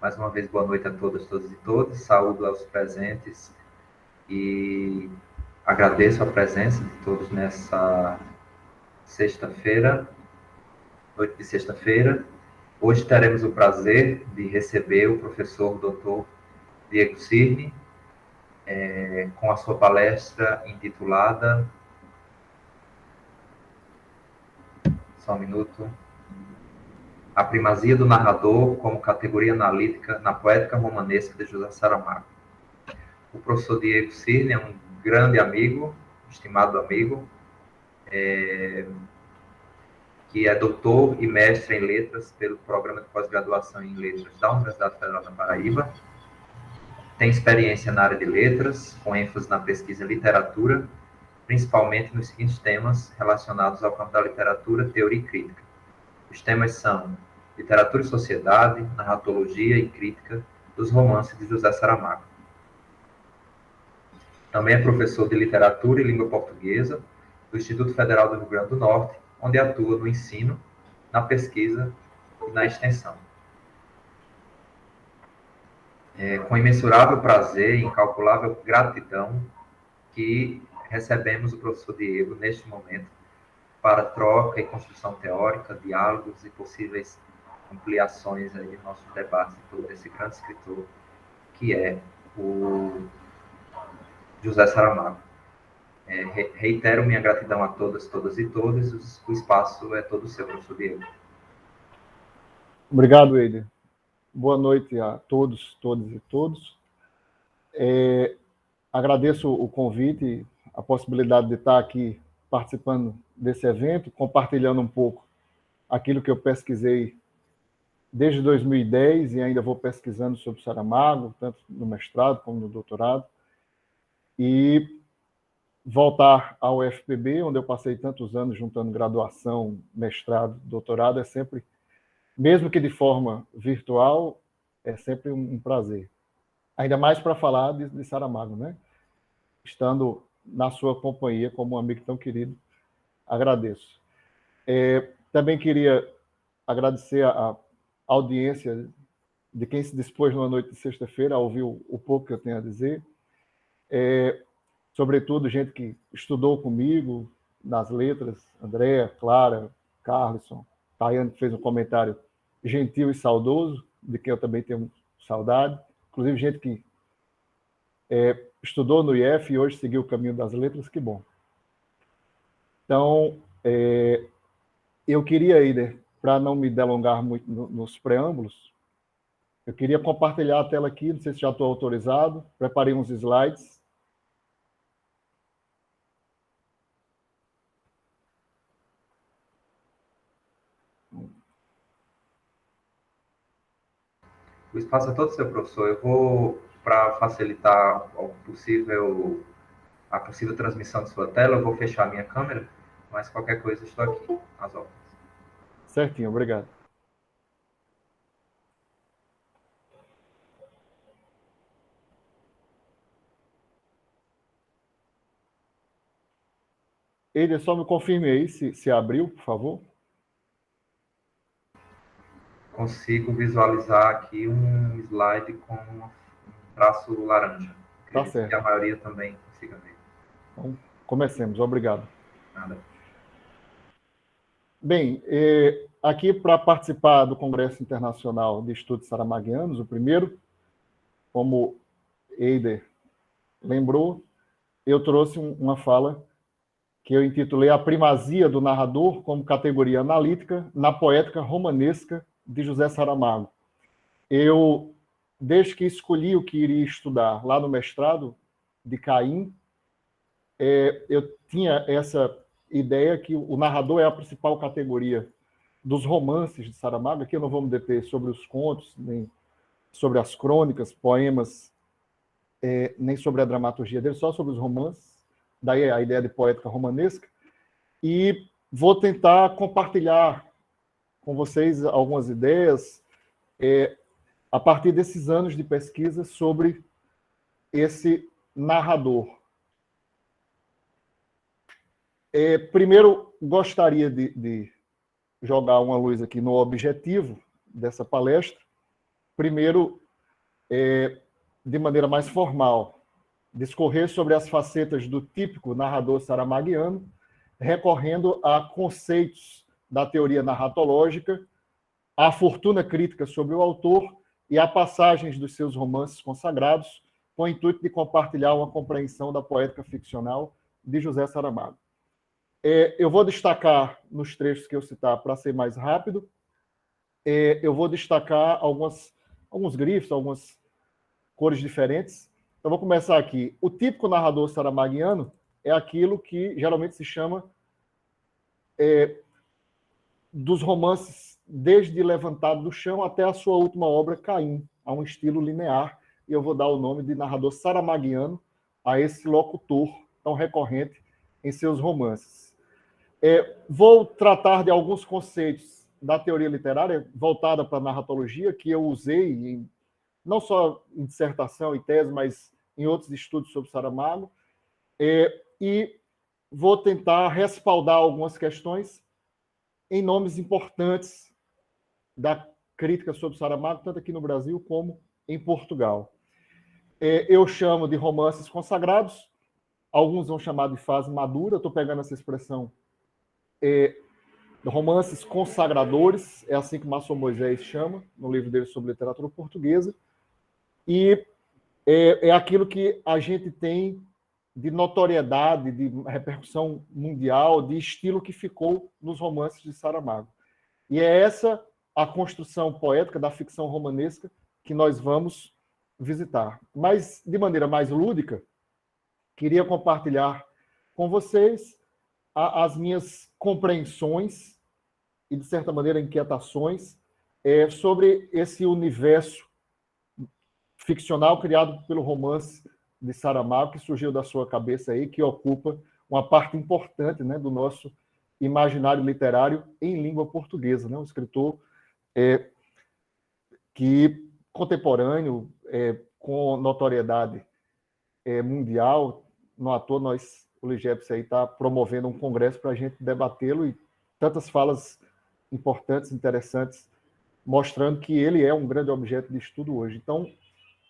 Mais uma vez, boa noite a todas, todos e todas. Saúdo aos presentes e agradeço a presença de todos nessa sexta-feira, noite de sexta-feira. Hoje teremos o prazer de receber o professor Dr. Diego Cirne, com a sua palestra intitulada... Só um minuto. A primazia do narrador como categoria analítica na poética romanesca de José Saramago. O professor Diego Cirne é um grande amigo, estimado amigo, que é doutor e mestre em letras pelo Programa de Pós-Graduação em Letras da Universidade Federal da Paraíba. Tem experiência na área de letras, com ênfase na pesquisa em literatura, principalmente nos seguintes temas relacionados ao campo da literatura, teoria e crítica. Os temas são literatura e sociedade, narratologia e crítica dos romances de José Saramago. Também é professor de literatura e língua portuguesa do Instituto Federal do Rio Grande do Norte, onde atua no ensino, na pesquisa e na extensão. Com imensurável prazer e incalculável gratidão que recebemos o professor Diego neste momento para troca e construção teórica, diálogos e possíveis ampliações aí de nossos debates sobre esse grande escritor que é o José Saramago. Reitero minha gratidão a todas, todas e todos. O espaço é todo seu, professor Diego. Obrigado, Eider. Boa noite a todos, todas e todos. Agradeço o convite, a possibilidade de estar aqui participando desse evento, compartilhando um pouco aquilo que eu pesquisei desde 2010 e ainda vou pesquisando sobre Saramago, tanto no mestrado como no doutorado, e voltar ao UFPB, onde eu passei tantos anos juntando graduação, mestrado, doutorado, é sempre, mesmo que de forma virtual, é sempre um prazer. Ainda mais para falar de Saramago, né? Estando na sua companhia como um amigo tão querido, agradeço. Também queria agradecer a audiência de quem se dispôs numa noite de sexta-feira a ouvir o pouco que eu tenho a dizer. Sobretudo, gente que estudou comigo nas letras, Andréa, Clara, Carlson, Tayane, que fez um comentário gentil e saudoso, de quem eu também tenho saudade. Inclusive, gente que estudou no IF e hoje seguiu o caminho das letras, que bom. Então, eu queria, Eider, para não me delongar muito nos preâmbulos, eu queria compartilhar a tela aqui, não sei se já estou autorizado, preparei uns slides. O espaço é todo seu, professor. Eu vou, para facilitar a possível transmissão de sua tela, eu vou fechar a minha câmera, mas qualquer coisa estou aqui, às ordens. Certinho, obrigado. Eider, só me confirme aí se abriu, por favor. Consigo visualizar aqui um slide com um traço laranja. Tá Acredito certo. que a maioria também consiga ver. Então, comecemos. Obrigado. Nada. Bem, aqui para participar do Congresso Internacional de Estudos Saramaguianos, o primeiro, como Eider lembrou, eu trouxe uma fala que eu intitulei A Primazia do Narrador como Categoria Analítica na Poética Romanesca de José Saramago. Eu, desde que escolhi o que iria estudar lá no mestrado de Caim, eu tinha essa ideia que o narrador é a principal categoria dos romances de Saramago. Aqui eu não vou me deter sobre os contos, nem sobre as crônicas, poemas, nem sobre a dramaturgia dele, só sobre os romances. Daí a ideia de poética romanesca. E vou tentar compartilhar com vocês algumas ideias a partir desses anos de pesquisa sobre esse narrador. Primeiro, gostaria de jogar uma luz aqui no objetivo, dessa palestra. Primeiro, de maneira mais formal, discorrer sobre as facetas do típico narrador saramaguiano, recorrendo a conceitos da teoria narratológica, a fortuna crítica sobre o autor e a passagens dos seus romances consagrados, com o intuito de compartilhar uma compreensão da poética ficcional de José Saramago. Eu vou destacar, nos trechos que eu citar, para ser mais rápido, eu vou destacar alguns grifos, algumas cores diferentes. Então, vou começar aqui. O típico narrador saramaguiano é aquilo que geralmente se chama dos romances desde Levantado do Chão até a sua última obra, Caim. Há um estilo linear, e eu vou dar o nome de narrador saramaguiano a esse locutor tão recorrente em seus romances. Vou tratar de alguns conceitos da teoria literária voltada para a narratologia, que eu usei não só em dissertação e tese, mas em outros estudos sobre Saramago, e vou tentar respaldar algumas questões em nomes importantes da crítica sobre Saramago, tanto aqui no Brasil como em Portugal. Eu chamo de romances consagrados, alguns vão chamar de fase madura, estou pegando essa expressão, romances consagradores, é assim que Márcio Moisés chama, no livro dele sobre literatura portuguesa, e é aquilo que a gente tem de notoriedade, de repercussão mundial, de estilo que ficou nos romances de Saramago. E é essa a construção poética da ficção romanesca que nós vamos visitar. Mas, de maneira mais lúdica, queria compartilhar com vocês as minhas compreensões e, de certa maneira, inquietações sobre esse universo ficcional criado pelo romance de Saramago, que surgiu da sua cabeça aí, que ocupa uma parte importante, né, do nosso imaginário literário em língua portuguesa, né? Um escritor que contemporâneo, com notoriedade mundial. Não à toa o Ligeps aí está promovendo um congresso para a gente debatê-lo, e tantas falas importantes, interessantes, mostrando que ele é um grande objeto de estudo hoje. Então,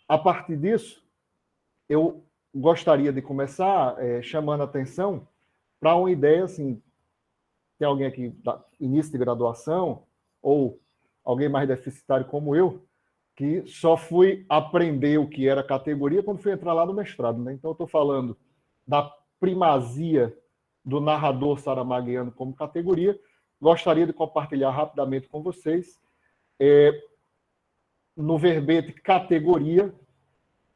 a partir disso, eu gostaria de começar chamando a atenção para uma ideia, assim, tem alguém aqui da início de graduação, ou alguém mais deficitário como eu, que só fui aprender o que era categoria quando fui entrar lá no mestrado, né? Então, eu estou falando da primazia do narrador saramaguiano como categoria. Gostaria de compartilhar rapidamente com vocês. No verbete categoria,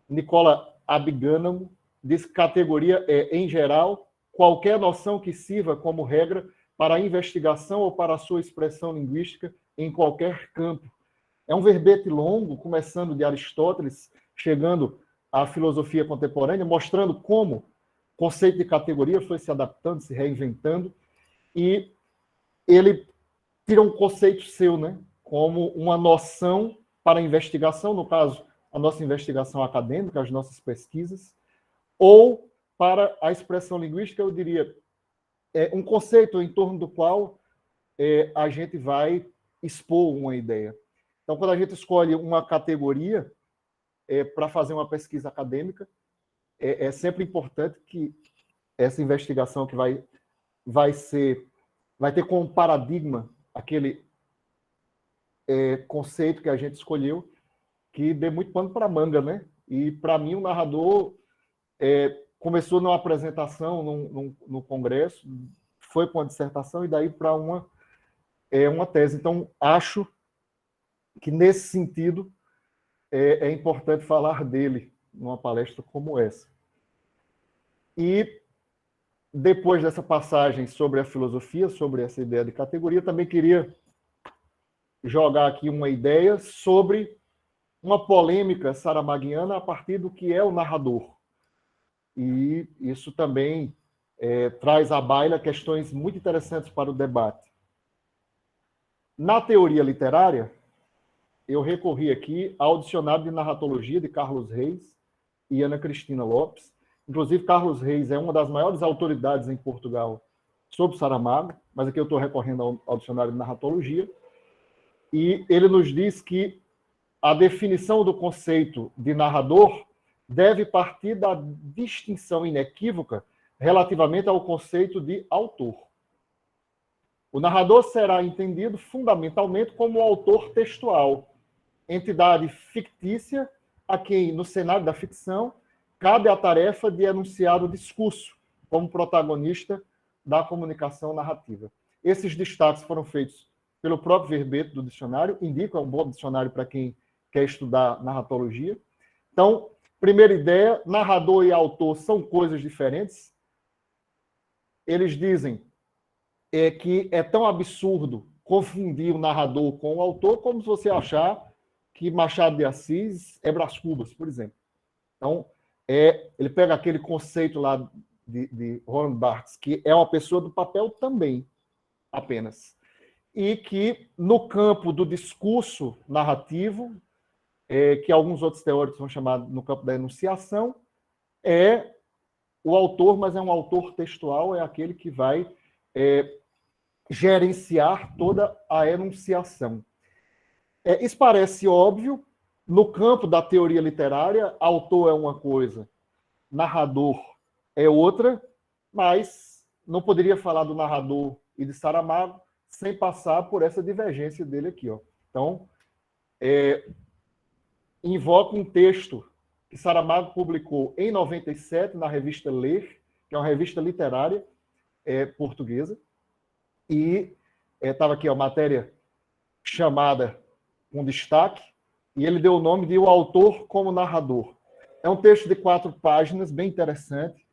Nicola Abiganamo diz que categoria em geral, qualquer noção que sirva como regra para a investigação ou para a sua expressão linguística em qualquer campo. É um verbete longo, começando de Aristóteles, chegando à filosofia contemporânea, mostrando como o conceito de categoria foi se adaptando, se reinventando, e ele tira um conceito seu, né, como uma noção para a investigação, no caso, a nossa investigação acadêmica, as nossas pesquisas, ou para a expressão linguística, eu diria, um conceito em torno do qual a gente vai expor uma ideia. Então, quando a gente escolhe uma categoria para fazer uma pesquisa acadêmica, é sempre importante que essa investigação que vai ter como paradigma aquele conceito que a gente escolheu, que dê muito pano para manga, né? E, para mim, o narrador começou numa apresentação no congresso, foi com a dissertação e daí para uma tese. Então, acho que, nesse sentido, é importante falar dele numa palestra como essa. E, depois dessa passagem sobre a filosofia, sobre essa ideia de categoria, também queria jogar aqui uma ideia sobre uma polêmica saramaguiana a partir do que é o narrador. E isso também traz à baila questões muito interessantes para o debate. Na teoria literária, eu recorri aqui ao dicionário de narratologia de Carlos Reis e Ana Cristina Lopes. Inclusive, Carlos Reis é uma das maiores autoridades em Portugal sobre Saramago, mas aqui eu estou recorrendo ao dicionário de narratologia. e ele nos diz que a definição do conceito de narrador deve partir da distinção inequívoca relativamente ao conceito de autor. O narrador será entendido fundamentalmente como autor textual, entidade fictícia a quem, no cenário da ficção, cabe a tarefa de enunciar o discurso como protagonista da comunicação narrativa. Esses destaques foram feitos pelo próprio verbete do dicionário, indica um bom dicionário para quem quer estudar narratologia. Então, primeira ideia, narrador e autor são coisas diferentes. Eles dizem que é tão absurdo confundir o narrador com o autor como se você achar que Machado de Assis é Brás Cubas, por exemplo. Então, ele pega aquele conceito lá de Roland Barthes, que é uma pessoa do papel também, apenas. E que, no campo do discurso narrativo, que alguns outros teóricos vão chamar no campo da enunciação, é o autor, mas é um autor textual, é aquele que vai gerenciar toda a enunciação. Isso parece óbvio. No campo da teoria literária, autor é uma coisa, narrador é outra, mas não poderia falar do narrador e de Saramago sem passar por essa divergência dele aqui. Ó. Então, invoca um texto que Saramago publicou em 97 na revista Ler, que é uma revista literária portuguesa, e estava aqui a matéria chamada com destaque, e ele deu o nome de O Autor como Narrador. É um texto de 4 páginas, bem interessante,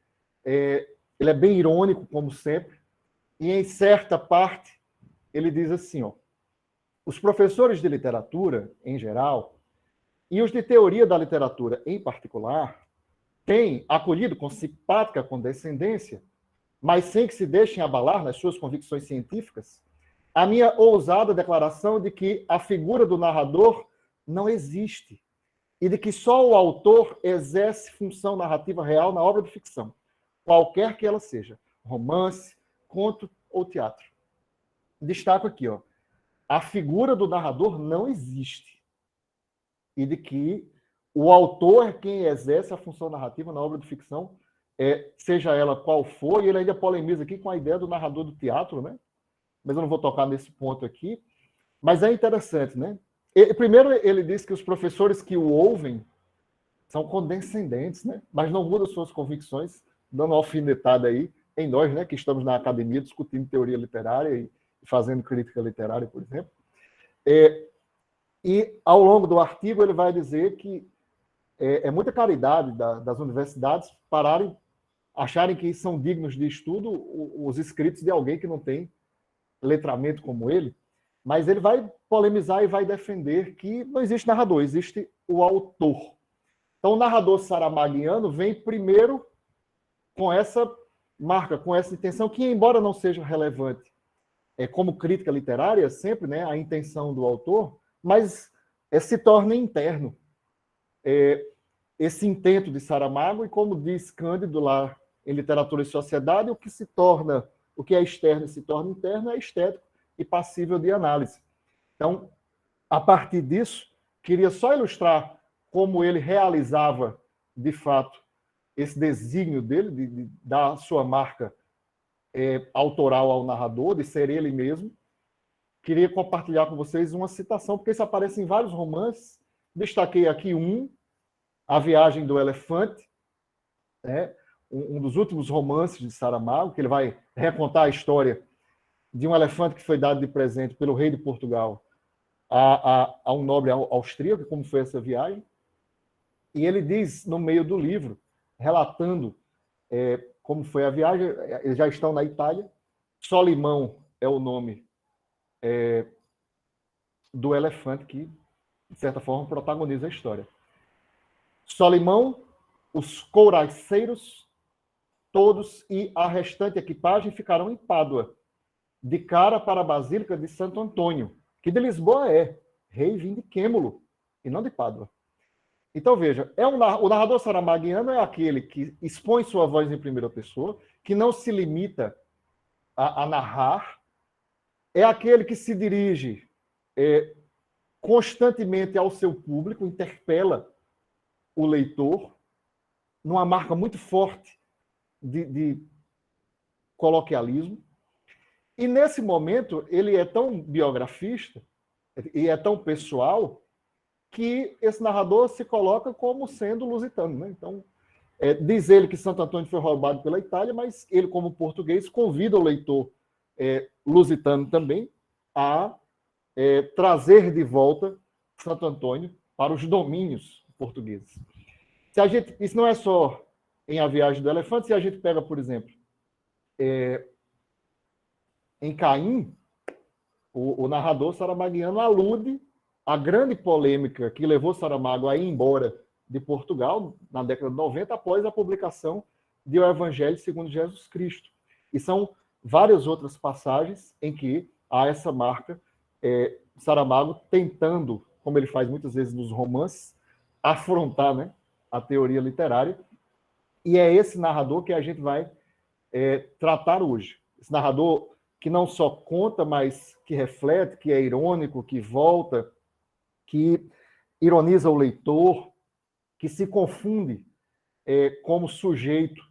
ele é bem irônico, como sempre, e em certa parte ele diz assim, ó, os professores de literatura, em geral, e os de teoria da literatura, em particular, têm acolhido com simpática condescendência, mas sem que se deixem abalar nas suas convicções científicas, a minha ousada declaração de que a figura do narrador não existe e de que só o autor exerce função narrativa real na obra de ficção, qualquer que ela seja, romance, conto ou teatro. Destaco aqui, ó, a figura do narrador não existe e de que o autor é quem exerce a função narrativa na obra de ficção, seja ela qual for, e ele ainda polemiza aqui com a ideia do narrador do teatro, né? Mas eu não vou tocar nesse ponto aqui. Mas é interessante, né? Primeiro, ele diz que os professores que o ouvem são condescendentes, né? Mas não mudam suas convicções, dando uma alfinetada aí em nós, né? Que estamos na academia discutindo teoria literária e fazendo crítica literária, por exemplo. E, ao longo do artigo, ele vai dizer que é muita caridade das universidades acharem que são dignos de estudo os escritos de alguém que não tem letramento como ele, mas ele vai polemizar e vai defender que não existe narrador, existe o autor. Então, o narrador saramaguiano vem primeiro com essa marca, com essa intenção, que, embora não seja relevante como crítica literária, sempre, né, a intenção do autor, mas se torna interno. Esse intento de Saramago, e como diz Cândido lá em Literatura e Sociedade, o que é externo e se torna interno é estético e passível de análise. Então, a partir disso, queria só ilustrar como ele realizava, de fato, esse desígnio dele, de dar a sua marca autoral ao narrador, de ser ele mesmo. Queria compartilhar com vocês uma citação, porque isso aparece em vários romances. Destaquei aqui A Viagem do Elefante, um dos últimos romances de Saramago, que ele vai recontar a história de um elefante que foi dado de presente pelo rei de Portugal a um nobre austríaco, como foi essa viagem. E ele diz, no meio do livro, relatando como foi a viagem, eles já estão na Itália, Solimão é o nome do elefante que, de certa forma, protagoniza a história. Solimão, os couraceiros todos e a restante equipagem ficarão em Pádua, de cara para a Basílica de Santo Antônio, que de Lisboa rei vim de Quêmulo, e não de Pádua. Então, veja, o narrador saramaguiano é aquele que expõe sua voz em primeira pessoa, que não se limita a narrar, é aquele que se dirige constantemente ao seu público, interpela o leitor, numa marca muito forte de coloquialismo. E, nesse momento, ele é tão biografista e é tão pessoal que esse narrador se coloca como sendo lusitano, né? Então, diz ele que Santo Antônio foi roubado pela Itália, mas ele, como português, convida o leitor lusitano também a trazer de volta Santo Antônio para os domínios portugueses. Isso não é só em A Viagem do Elefante. Se a gente pega, por exemplo, em Caim, o narrador saramaguiano alude à grande polêmica que levou Saramago a ir embora de Portugal na década de 90, após a publicação de O Evangelho segundo Jesus Cristo. E são várias outras passagens em que há essa marca, Saramago tentando, como ele faz muitas vezes nos romances, afrontar, né, a teoria literária. E é esse narrador que a gente vai tratar hoje. Esse narrador que não só conta, mas que reflete, que é irônico, que volta, que ironiza o leitor, que se confunde como sujeito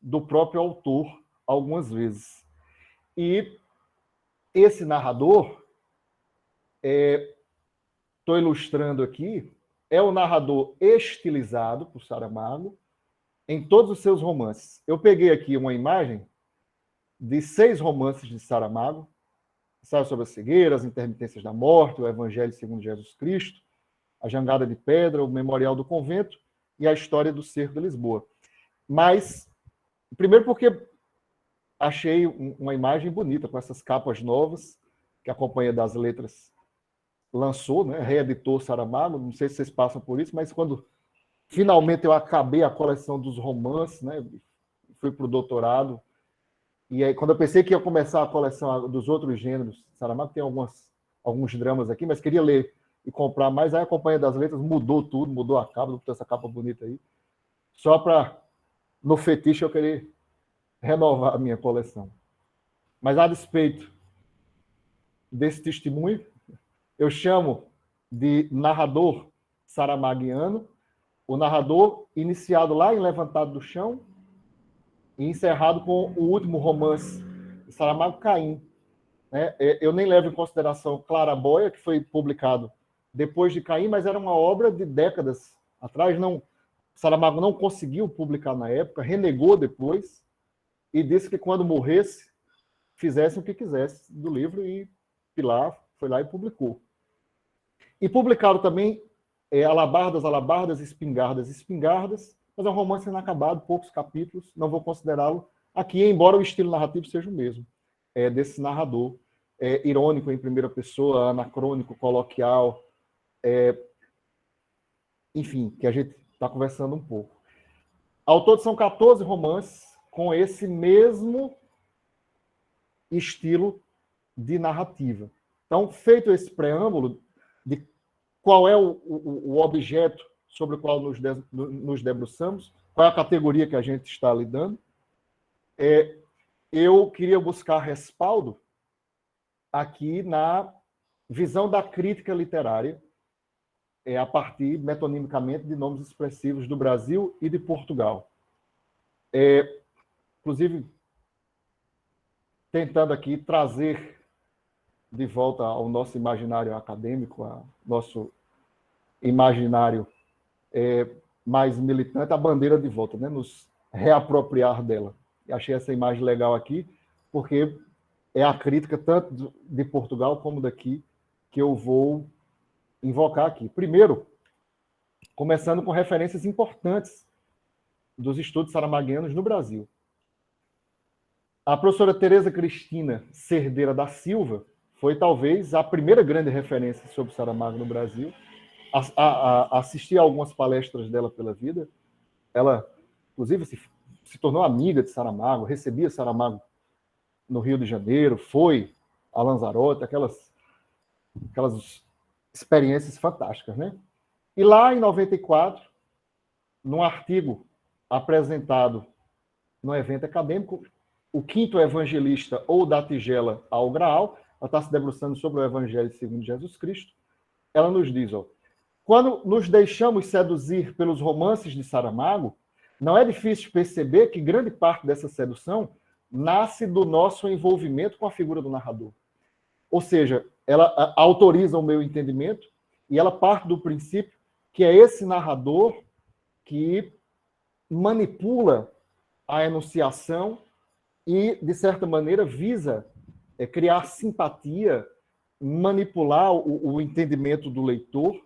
do próprio autor algumas vezes. E esse narrador, estou ilustrando aqui, é o narrador estilizado por Saramago em todos os seus romances. Eu peguei aqui uma imagem de 6 romances de Saramago: Ensaio sobre a Cegueira, As Intermitências da Morte, O Evangelho segundo Jesus Cristo, A Jangada de Pedra, O Memorial do Convento e A História do Cerco de Lisboa. Mas, primeiro porque achei uma imagem bonita, com essas capas novas que a Companhia das Letras lançou, né? Reeditou Saramago. Não sei se vocês passam por isso, mas quando finalmente eu acabei a coleção dos romances, né, fui para o doutorado, e aí quando eu pensei que ia começar a coleção dos outros gêneros, Saramago tem alguns dramas aqui, mas queria ler e comprar mais, aí a Companhia das Letras mudou tudo, mudou a capa, botou essa capa bonita aí, só para, no fetiche, eu querer renovar a minha coleção. Mas, a despeito desse testemunho, eu chamo de narrador saramaguiano, o narrador iniciado lá em Levantado do Chão e encerrado com o último romance de Saramago, Caim. Eu nem levo em consideração Claraboia, que foi publicado depois de Caim, mas era uma obra de décadas atrás. Saramago não conseguiu publicar na época, renegou depois e disse que quando morresse, fizesse o que quisesse do livro, e Pilar foi lá e publicou. E publicaram também Alabardas, Alabardas, Espingardas, Espingardas, mas é um romance inacabado, poucos capítulos, não vou considerá-lo aqui, embora o estilo narrativo seja o mesmo, desse narrador, irônico em primeira pessoa, anacrônico, coloquial, enfim, que a gente está conversando um pouco. Ao todo são 14 romances com esse mesmo estilo de narrativa. Então, feito esse preâmbulo de qual é o objeto sobre o qual nos debruçamos, qual é a categoria que a gente está lidando, eu queria buscar respaldo aqui na visão da crítica literária, a partir, metonimicamente, de nomes expressivos do Brasil e de Portugal. Inclusive, tentando aqui trazer de volta ao nosso imaginário acadêmico, ao nosso imaginário mais militante, a bandeira de volta, né? Nos reapropriar dela. E achei essa imagem legal aqui, porque é a crítica tanto de Portugal como daqui que eu vou invocar aqui. Primeiro, começando com referências importantes dos estudos saramaguianos no Brasil. A professora Tereza Cristina Cerdeira da Silva foi talvez a primeira grande referência sobre Saramago no Brasil. Assisti a algumas palestras dela pela vida. Ela, inclusive, se tornou amiga de Saramago, recebia Saramago no Rio de Janeiro, foi a Lanzarote, aquelas experiências fantásticas, né? E lá em 94, num artigo apresentado no evento acadêmico, O Quinto Evangelista ou da Tigela ao Graal, ela está se debruçando sobre o Evangelho segundo Jesus Cristo, ela nos diz, ó, quando nos deixamos seduzir pelos romances de Saramago, não é difícil perceber que grande parte dessa sedução nasce do nosso envolvimento com a figura do narrador. Ou seja, ela autoriza o meu entendimento e ela parte do princípio que é esse narrador que manipula a enunciação e, de certa maneira, visa criar simpatia, manipular o entendimento do leitor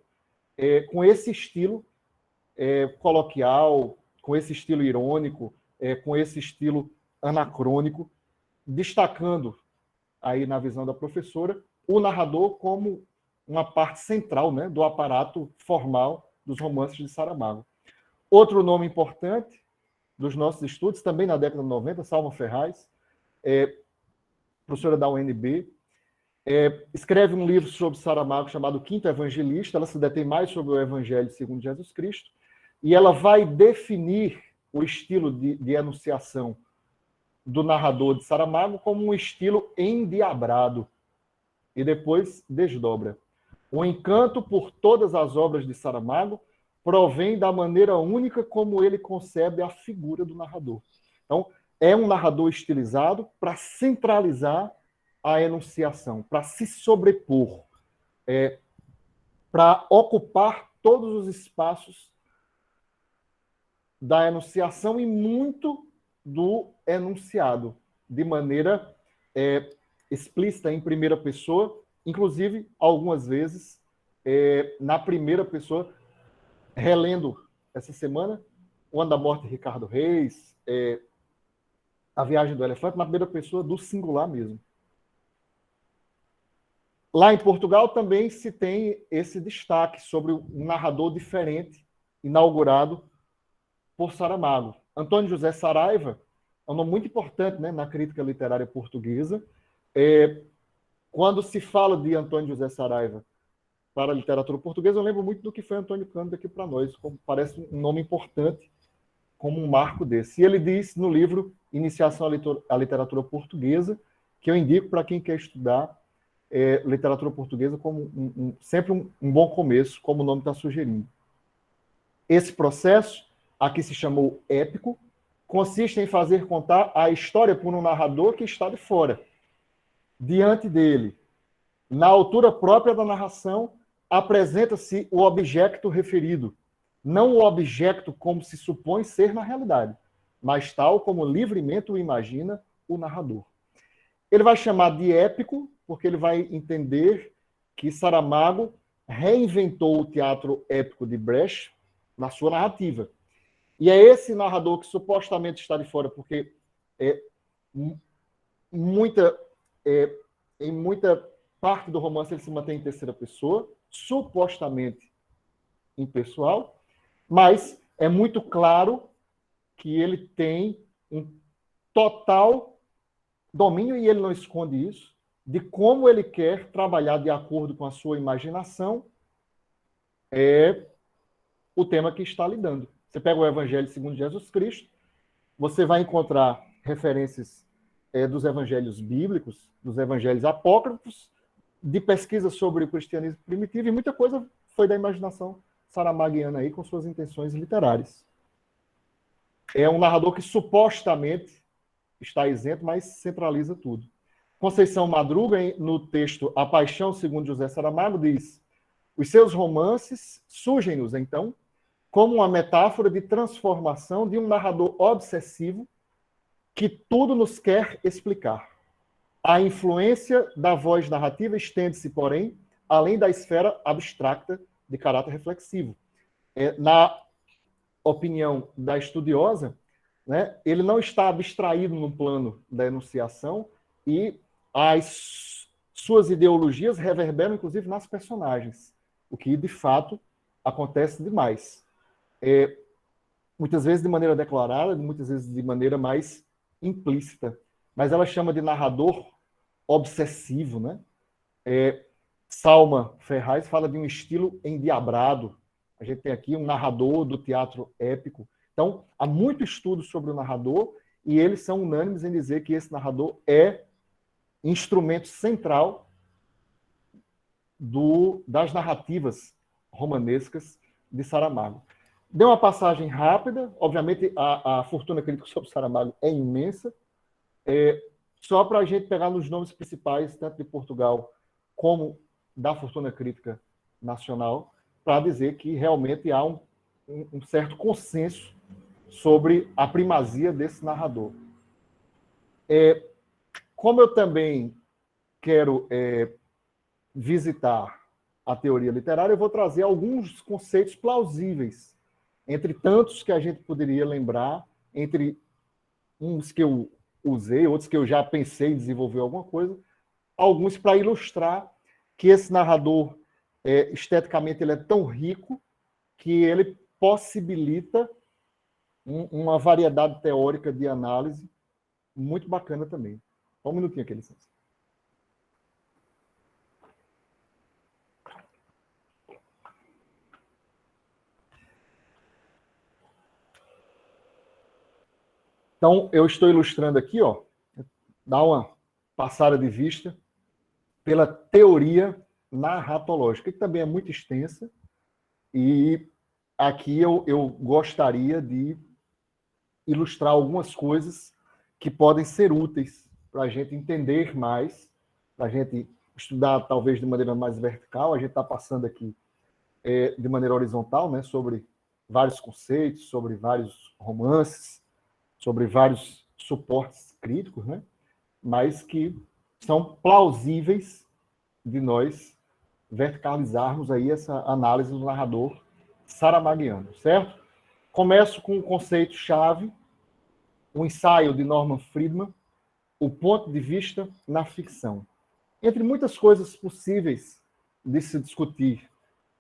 com esse estilo coloquial, com esse estilo irônico, com esse estilo anacrônico, destacando aí na visão da professora o narrador como uma parte central, né, do aparato formal dos romances de Saramago. Outro nome importante dos nossos estudos, também na década de 90, Salma Ferraz, professora da UNB, escreve um livro sobre Saramago chamado Quinto Evangelista. Ela se detém mais sobre o Evangelho segundo Jesus Cristo, e ela vai definir o estilo de enunciação do narrador de Saramago como um estilo endiabrado, e depois desdobra. O encanto por todas as obras de Saramago provém da maneira única como ele concebe a figura do narrador. Então, é um narrador estilizado para centralizar a enunciação, para se sobrepor, para ocupar todos os espaços da enunciação e muito do enunciado, de maneira explícita, em primeira pessoa, inclusive, algumas vezes, na primeira pessoa, relendo essa semana, O Ano da Morte de Ricardo Reis, A Viagem do Elefante, na primeira pessoa do singular mesmo. Lá em Portugal também se tem esse destaque sobre um narrador diferente, inaugurado por Saramago. Antônio José Saraiva é um nome muito importante, né, na crítica literária portuguesa. Quando se fala de Antônio José Saraiva para a literatura portuguesa, eu lembro muito do que foi Antônio Cândido aqui para nós, como parece um nome importante, como um marco desse. E ele diz no livro Iniciação à Literatura Portuguesa, que eu indico para quem quer estudar literatura portuguesa como sempre um bom começo, como o nome está sugerindo. Esse processo, aqui se chamou épico, consiste em fazer contar a história por um narrador que está de fora. Diante dele, na altura própria da narração, apresenta-se o objeto referido, não o objeto como se supõe ser na realidade, mas tal como livremente o imagina o narrador. Ele vai chamar de épico, porque ele vai entender que Saramago reinventou o teatro épico de Brecht na sua narrativa. E é esse narrador que supostamente está de fora, porque em muita parte do romance ele se mantém em terceira pessoa, supostamente impessoal, mas é muito claro que ele tem um total domínio, e ele não esconde isso, de como ele quer trabalhar de acordo com a sua imaginação o tema que está lidando. Você pega o Evangelho segundo Jesus Cristo, você vai encontrar referências dos evangelhos bíblicos, dos evangelhos apócrifos, de pesquisa sobre o cristianismo primitivo, e muita coisa foi da imaginação saramaguiana aí, com suas intenções literárias. É um narrador que supostamente está isento, mas centraliza tudo. Conceição Madruga, no texto A Paixão segundo José Saramago, diz: os seus romances surgem-nos, então, como uma metáfora de transformação de um narrador obsessivo que tudo nos quer explicar. A influência da voz narrativa estende-se, porém, além da esfera abstracta de caráter reflexivo. Na opinião da estudiosa, né, ele não está abstraído no plano da enunciação, e as suas ideologias reverberam, inclusive, nas personagens, o que, de fato, acontece demais. Muitas vezes de maneira declarada, muitas vezes de maneira mais implícita. Mas ela chama de narrador obsessivo, né? Salma Ferraz fala de um estilo endiabrado. A gente tem aqui um narrador do teatro épico. Então, há muito estudo sobre o narrador, e eles são unânimes em dizer que esse narrador é instrumento central das narrativas romanescas de Saramago. Deu uma passagem rápida, obviamente a fortuna crítica sobre Saramago é imensa, só para a gente pegar nos nomes principais, tanto de Portugal como da fortuna crítica nacional, para dizer que realmente há um certo consenso sobre a primazia desse narrador. Como eu também quero visitar a teoria literária, eu vou trazer alguns conceitos plausíveis, entre tantos que a gente poderia lembrar, entre uns que eu usei, outros que eu já pensei em desenvolver alguma coisa, alguns para ilustrar que esse narrador, esteticamente, ele é tão rico que ele possibilita uma variedade teórica de análise muito bacana também. Só um minutinho aqui, licença. Então, eu estou ilustrando aqui, ó, dá uma passada de vista pela teoria narratológica, que também é muito extensa, e aqui eu gostaria de ilustrar algumas coisas que podem ser úteis para a gente entender mais, para a gente estudar talvez de maneira mais vertical. A gente está passando aqui de maneira horizontal, né, sobre vários conceitos, sobre vários romances, sobre vários suportes críticos, né, mas que são plausíveis de nós verticalizarmos aí essa análise do narrador saramaguiano, certo? Começo com um conceito-chave, um ensaio de Norman Friedman, o ponto de vista na ficção. Entre muitas coisas possíveis de se discutir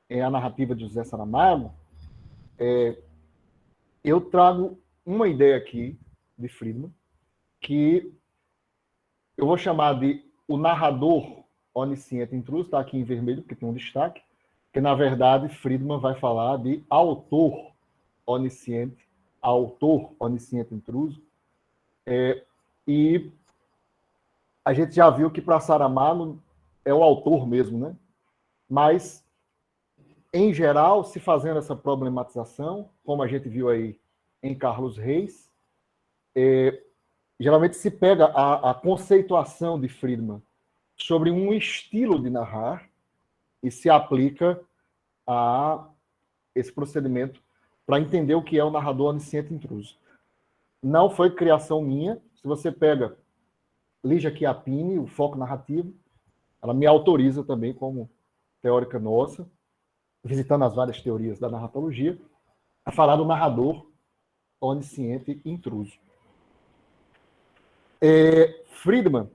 a narrativa de José Saramago, eu trago uma ideia aqui de Friedman, que eu vou chamar de o narrador onisciente intruso, está aqui em vermelho, porque tem um destaque, que na verdade Friedman vai falar de autor onisciente intruso, e a gente já viu que para Saramago é o autor mesmo, né? Mas, em geral, se fazendo essa problematização, como a gente viu aí em Carlos Reis, geralmente se pega a conceituação de Friedman sobre um estilo de narrar e se aplica a esse procedimento para entender o que é o narrador onisciente intruso. Não foi criação minha. Se você pega Ligia Chiappini, o foco narrativo, ela me autoriza também como teórica nossa, visitando as várias teorias da narratologia, a falar do narrador onisciente intruso. Friedman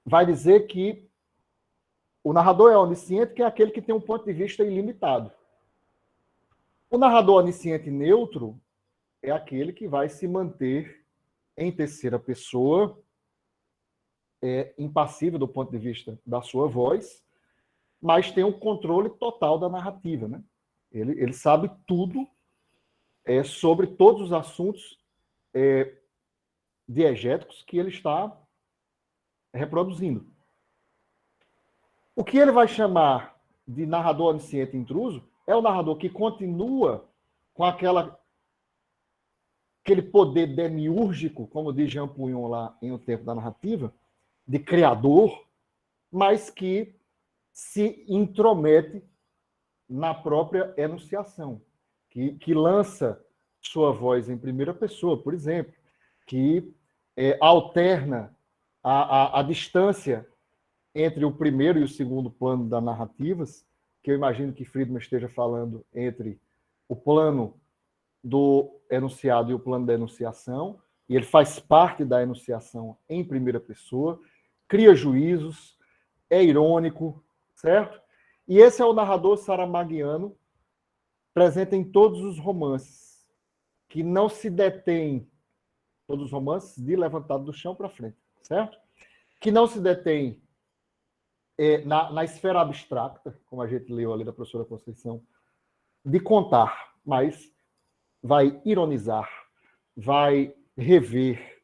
vai dizer que o narrador é onisciente, que é aquele que tem um ponto de vista ilimitado. O narrador onisciente neutro é aquele que vai se manter em terceira pessoa, impassível do ponto de vista da sua voz, mas tem um controle total da narrativa, né? Ele sabe tudo sobre todos os assuntos diegéticos que ele está reproduzindo. O que ele vai chamar de narrador onisciente intruso é o narrador que continua com aquele poder demiúrgico, como diz Jean Pouillon lá em O Tempo da Narrativa, de criador, mas que se intromete na própria enunciação, que lança sua voz em primeira pessoa, por exemplo, que alterna a distância entre o primeiro e o segundo plano das narrativas, que eu imagino que Friedman esteja falando entre o plano do enunciado e o plano da enunciação, e ele faz parte da enunciação em primeira pessoa, cria juízos, é irônico, certo? E esse é o narrador saramaguiano presente em todos os romances, que não se detém, todos os romances de levantado do chão para frente, certo? Que não se detém na esfera abstrata, como a gente leu ali da professora Conceição, de contar, mas vai ironizar, vai rever,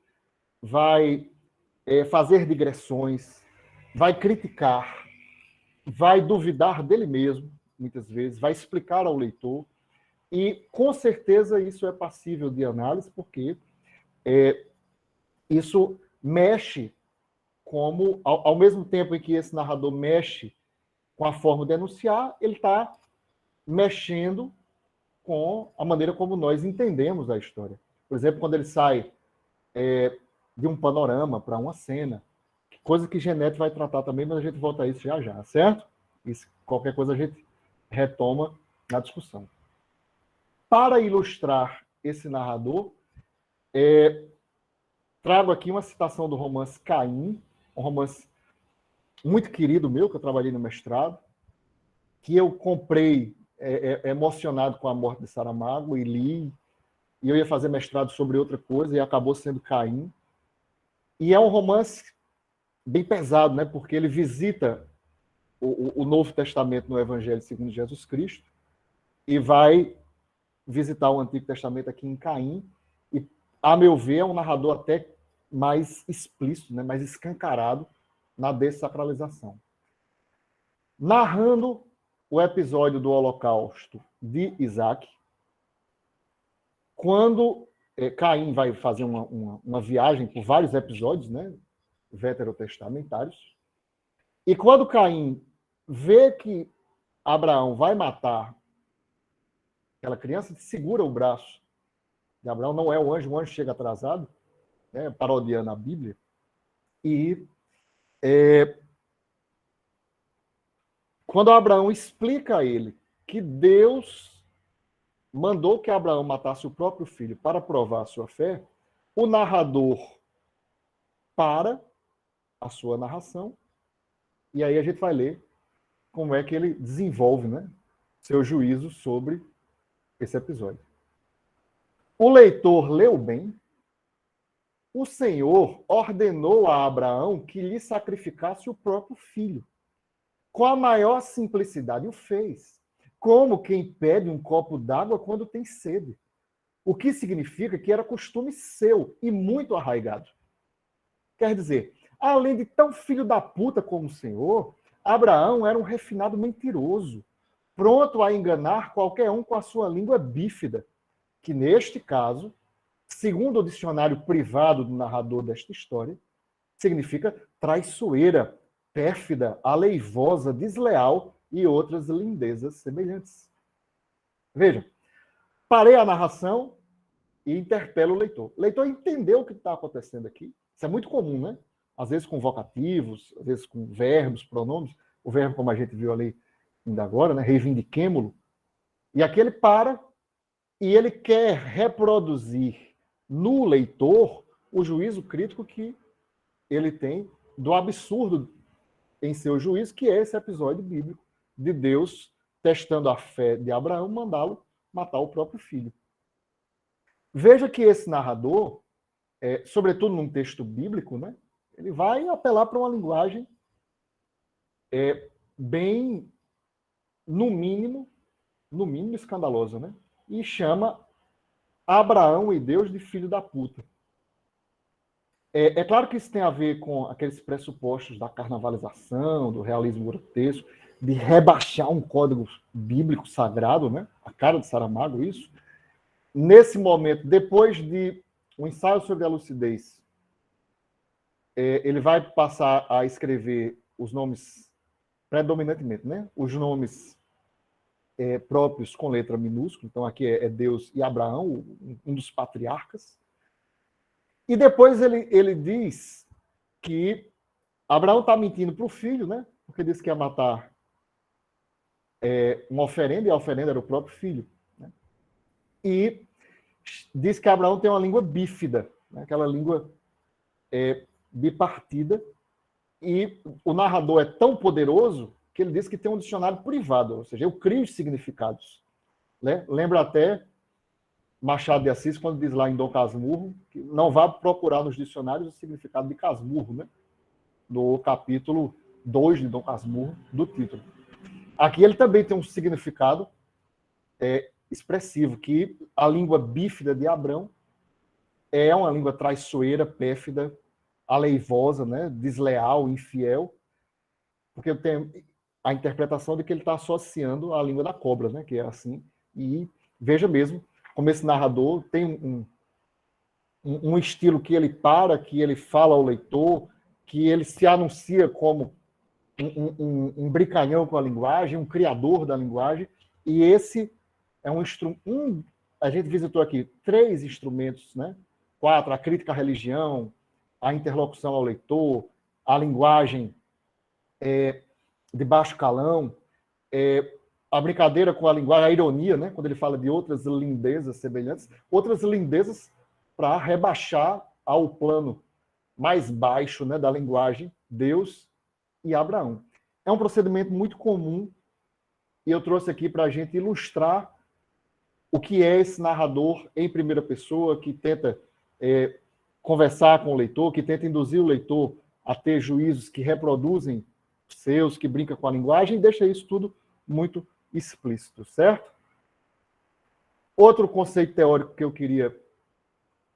vai fazer digressões, vai criticar, vai duvidar dele mesmo, muitas vezes, vai explicar ao leitor, e com certeza isso é passível de análise, porque isso mexe como, ao mesmo tempo em que esse narrador mexe com a forma de enunciar, ele está mexendo com a maneira como nós entendemos a história. Por exemplo, quando ele sai de um panorama para uma cena, coisa que Genete vai tratar também, mas a gente volta a isso já já, certo? Isso, qualquer coisa a gente retoma na discussão. Para ilustrar esse narrador, trago aqui uma citação do romance Caim, um romance muito querido meu, que eu trabalhei no mestrado, que eu comprei emocionado com a morte de Saramago e li, e eu ia fazer mestrado sobre outra coisa e acabou sendo Caim. E é um romance bem pesado, né? Porque ele visita o Novo Testamento no Evangelho segundo Jesus Cristo e vai visitar o Antigo Testamento aqui em Caim. E, a meu ver, é um narrador até mais explícito, né? Mais escancarado na dessacralização. Narrando o episódio do Holocausto de Isaac, quando Caim vai fazer uma viagem por vários episódios, né? Veterotestamentários, e quando Caim vê que Abraão vai matar aquela criança, segura o braço de Abraão, não é o anjo chega atrasado, né, parodiando a Bíblia, e quando Abraão explica a ele que Deus mandou que Abraão matasse o próprio filho para provar a sua fé, o narrador para a sua narração, e aí a gente vai ler como é que ele desenvolve, né, seu juízo sobre esse episódio. O leitor leu bem. O Senhor ordenou a Abraão que lhe sacrificasse o próprio filho. Com a maior simplicidade o fez, como quem pede um copo d'água quando tem sede. O que significa que era costume seu e muito arraigado. Quer dizer, além de tão filho da puta como o Senhor, Abraão era um refinado mentiroso, pronto a enganar qualquer um com a sua língua bífida, que neste caso, segundo o dicionário privado do narrador desta história, significa traiçoeira, pérfida, aleivosa, desleal e outras lindezas semelhantes. Veja, parei a narração e interpelo o leitor. O leitor entendeu o que está acontecendo aqui. Isso é muito comum, né? Às vezes com vocativos, às vezes com verbos, pronomes. O verbo, como a gente viu ali ainda agora, né? Reivindiquemo-lo. E aqui ele para e ele quer reproduzir no leitor o juízo crítico que ele tem do absurdo em seu juízo, que é esse episódio bíblico de Deus testando a fé de Abraão, mandá-lo matar o próprio filho. Veja que esse narrador, sobretudo num texto bíblico, né, ele vai apelar para uma linguagem bem, no mínimo escandalosa, né? E chama Abraão e Deus de filho da puta. É claro que isso tem a ver com aqueles pressupostos da carnavalização, do realismo grotesco, de rebaixar um código bíblico sagrado, né? A cara de Saramago, isso. Nesse momento, depois de um ensaio sobre a lucidez, ele vai passar a escrever os nomes, predominantemente, né? Os nomes próprios com letra minúscula. Então, aqui é Deus e Abraão, um dos patriarcas. E depois ele diz que Abraão está mentindo para o filho, né? Porque disse que ia matar uma oferenda, e a oferenda era o próprio filho. Né? E diz que Abraão tem uma língua bífida, né? Aquela língua bipartida. E o narrador é tão poderoso que ele diz que tem um dicionário privado, ou seja, eu crio os significados. Né? Lembra até Machado de Assis, quando diz lá em Dom Casmurro, que não vá procurar nos dicionários o significado de Casmurro, né? No capítulo 2 de Dom Casmurro, do título. Aqui ele também tem um significado expressivo, que a língua bífida de Abrão é uma língua traiçoeira, pérfida, aleivosa, né? Desleal, infiel, porque a interpretação de que ele está associando a língua da cobra, né? Que é assim. E veja mesmo como esse narrador tem um estilo que que ele fala ao leitor, que ele se anuncia como um brincalhão com a linguagem, um criador da linguagem, e esse é um instrumento. A gente visitou aqui 3 instrumentos, né? 4, a crítica à religião, a interlocução ao leitor, a linguagem de baixo calão, a brincadeira com a linguagem, a ironia, né? Quando ele fala de outras lindezas semelhantes, outras lindezas para rebaixar ao plano mais baixo, né, da linguagem, Deus e Abraão. É um procedimento muito comum e eu trouxe aqui para a gente ilustrar o que é esse narrador em primeira pessoa, que tenta conversar com o leitor, que tenta induzir o leitor a ter juízos que reproduzem seus, que brinca com a linguagem e deixa isso tudo muito explícito, certo? Outro conceito teórico que eu queria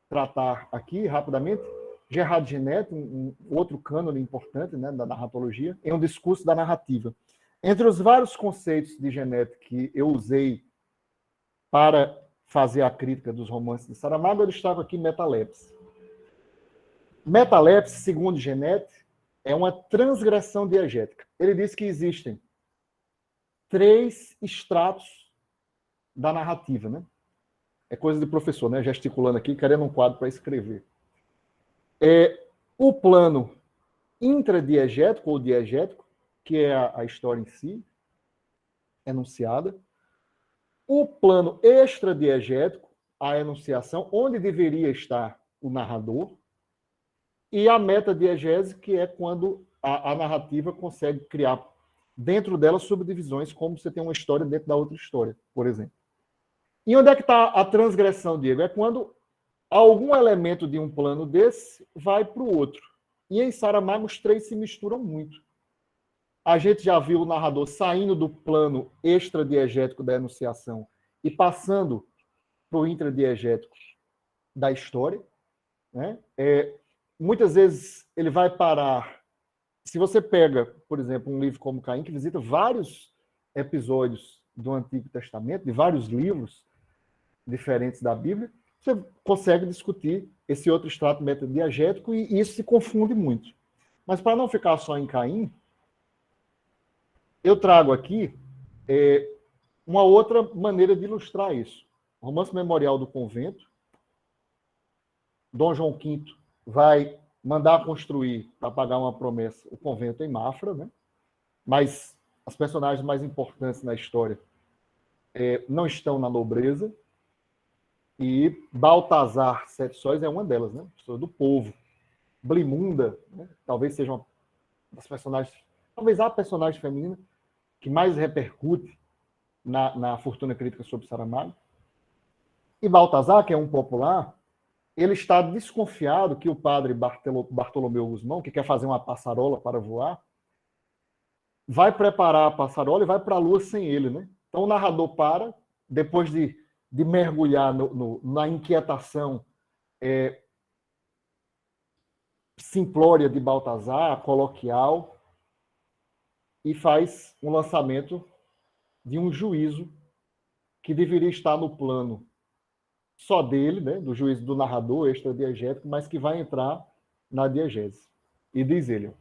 tratar aqui, rapidamente, Gerard Genette, um outro cânone importante, né, da narratologia, em um discurso da narrativa. Entre os vários conceitos de Genette que eu usei para fazer a crítica dos romances de Saramago, eu destaco aqui metalepse. Metalepse, segundo Genette, é uma transgressão diegética. Ele diz que existem 3 estratos da narrativa, né? É coisa de professor, né? Gesticulando aqui, querendo um quadro para escrever. O plano intradiegético ou diegético, que é a história em si, enunciada. O plano extradiegético, a enunciação, onde deveria estar o narrador. E a metadiegese, que é quando a narrativa consegue criar dentro dela subdivisões, como você tem uma história dentro da outra história, por exemplo. E onde é que está a transgressão, Diego? É quando algum elemento de um plano desse vai para o outro. E em Saramago, os 3 se misturam muito. A gente já viu o narrador saindo do plano extradiegético da enunciação e passando para o intradiegético da história, né? Muitas vezes ele vai parar. Se você pega, por exemplo, um livro como Caim, que visita vários episódios do Antigo Testamento, de vários livros diferentes da Bíblia, você consegue discutir esse outro extrato metadiegético e isso se confunde muito. Mas para não ficar só em Caim, eu trago aqui uma outra maneira de ilustrar isso. Romance Memorial do Convento. Dom João V vai mandar construir, para pagar uma promessa, o convento em Mafra, né? Mas as personagens mais importantes na história não estão na nobreza, e Baltazar Sete Sóis é uma delas, né? Pessoa do povo. Blimunda, né? Talvez seja uma das personagens, talvez a personagem feminina que mais repercute na fortuna crítica sobre Saramago. E Baltazar, que é um popular, ele está desconfiado que o padre Bartolomeu Guzmão, que quer fazer uma passarola para voar, vai preparar a passarola e vai para a lua sem ele, né? Então o narrador para, depois de mergulhar na inquietação simplória de Baltazar, coloquial, e faz um lançamento de um juízo que deveria estar no plano só dele, né, do juízo do narrador extradiegético, mas que vai entrar na diegese. E diz ele: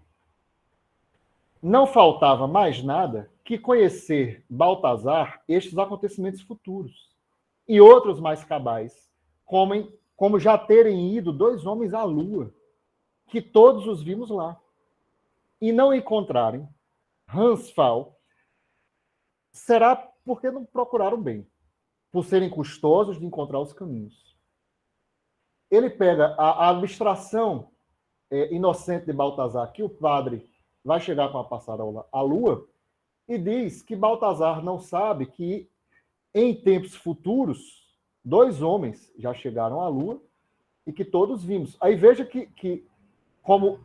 não faltava mais nada que conhecer Baltazar estes acontecimentos futuros e outros mais cabais, como já terem ido 2 homens à lua, que todos os vimos lá, e não encontrarem Hansfal, será porque não procuraram bem, por serem custosos de encontrar os caminhos. Ele pega a abstração inocente de Baltazar, que o padre vai chegar com a passarola à lua, e diz que Baltazar não sabe que, em tempos futuros, 2 homens já chegaram à lua e que todos vimos. Aí veja que como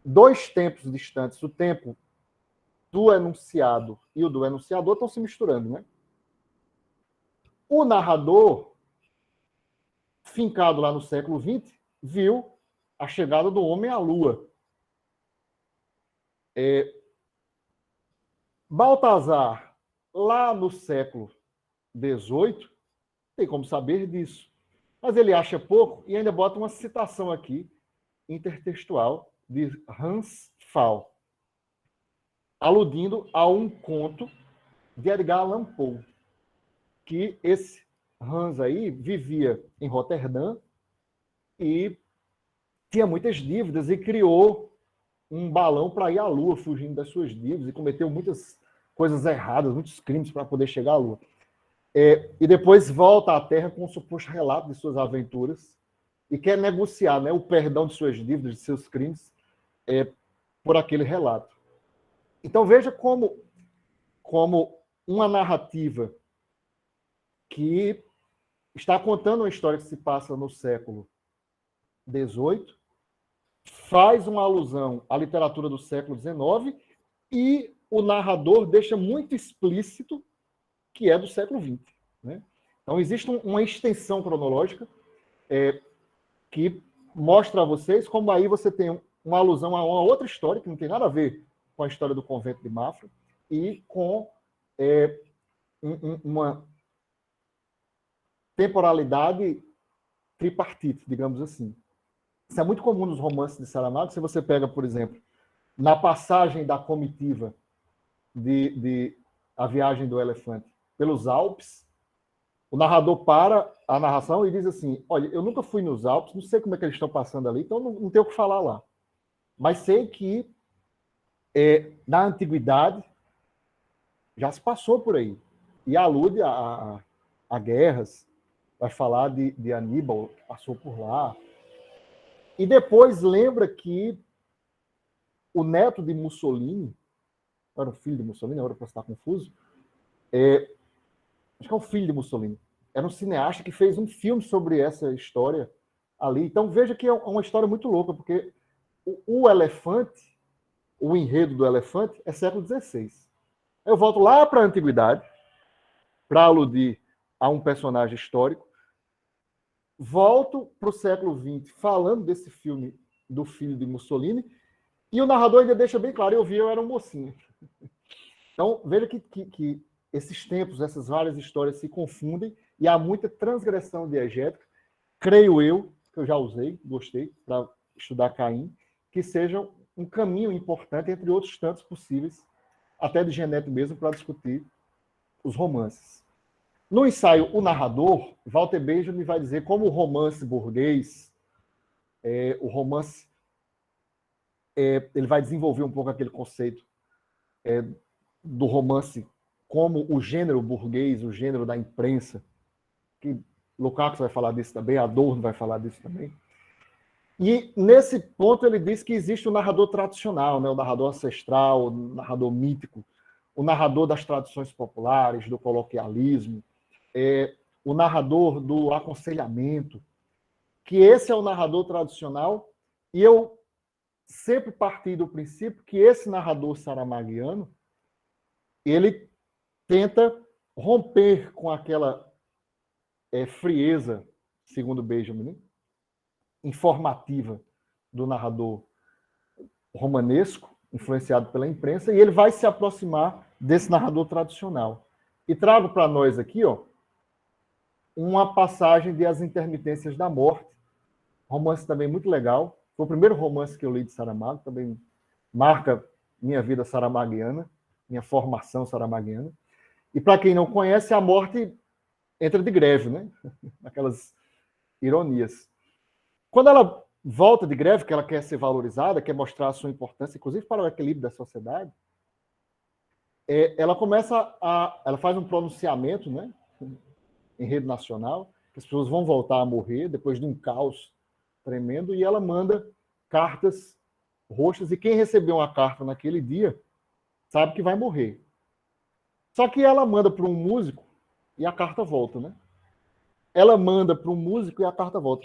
2 tempos distantes, o tempo do enunciado e o do enunciador estão se misturando, né? O narrador, fincado lá no século XX, viu a chegada do homem à Lua. Baltazar, lá no século XVIII, tem como saber disso. Mas ele acha pouco e ainda bota uma citação aqui, intertextual, de Hans Pfaall, aludindo a um conto de Edgar Allan Poe, que esse Hans aí vivia em Roterdã e tinha muitas dívidas e criou um balão para ir à Lua, fugindo das suas dívidas, e cometeu muitas coisas erradas, muitos crimes para poder chegar à Lua. E depois volta à Terra com um suposto relato de suas aventuras e quer negociar, né, o perdão de suas dívidas, de seus crimes, por aquele relato. Então veja como uma narrativa que está contando uma história que se passa no século XVIII, faz uma alusão à literatura do século XIX e o narrador deixa muito explícito que é do século XX. Né? Então, existe uma extensão cronológica que mostra a vocês como aí você tem uma alusão a uma outra história que não tem nada a ver com a história do convento de Mafra e com uma temporalidade tripartite, digamos assim. Isso é muito comum nos romances de Saramago. Se você pega, por exemplo, na passagem da comitiva de A Viagem do Elefante pelos Alpes, o narrador para a narração e diz assim: olha, eu nunca fui nos Alpes, não sei como é que eles estão passando ali, então não tenho o que falar lá. Mas sei que na antiguidade já se passou por aí. E alude a guerras, vai falar de Aníbal, que passou por lá. E depois lembra que o neto de Mussolini, era o filho de Mussolini, agora posso estar confuso, acho que é o filho de Mussolini, era um cineasta que fez um filme sobre essa história ali. Então veja que é uma história muito louca, porque o elefante, o enredo do elefante é século XVI. Eu volto lá para a antiguidade, para aludir a um personagem histórico, volto para o século XX falando desse filme do filho de Mussolini, e o narrador ainda deixa bem claro, eu era um mocinho. Então, veja que esses tempos, essas várias histórias se confundem e há muita transgressão diegética, creio eu, que eu já usei, gostei, para estudar Caim, que seja um caminho importante, entre outros tantos possíveis, até de Geneto mesmo, para discutir os romances. No ensaio O Narrador, Walter Benjamin vai dizer como o romance burguês, o romance, ele vai desenvolver um pouco aquele conceito do romance como o gênero burguês, o gênero da imprensa, que Lukács vai falar disso também, Adorno vai falar disso também. E nesse ponto ele diz que existe o narrador tradicional, né? O narrador ancestral, o narrador mítico, o narrador das tradições populares, do coloquialismo, o narrador do aconselhamento, que esse é o narrador tradicional, e eu sempre parti do princípio que esse narrador saramaguiano, ele tenta romper com aquela frieza, segundo Benjamin, informativa do narrador romanesco, influenciado pela imprensa, e ele vai se aproximar desse narrador tradicional. E trago para nós aqui, uma passagem de As Intermitências da Morte, romance também muito legal. Foi o primeiro romance que eu li de Saramago, também marca minha vida saramaguiana, minha formação saramaguiana. E para quem não conhece, a morte entra de greve, né? Aquelas ironias. Quando ela volta de greve, que ela quer ser valorizada, quer mostrar a sua importância, inclusive para o equilíbrio da sociedade, ela ela faz um pronunciamento, né, em rede nacional, que as pessoas vão voltar a morrer depois de um caos tremendo, e ela manda cartas roxas, e quem recebeu uma carta naquele dia sabe que vai morrer. Só que ela manda para um músico e a carta volta, né? Ela manda para um músico e a carta volta.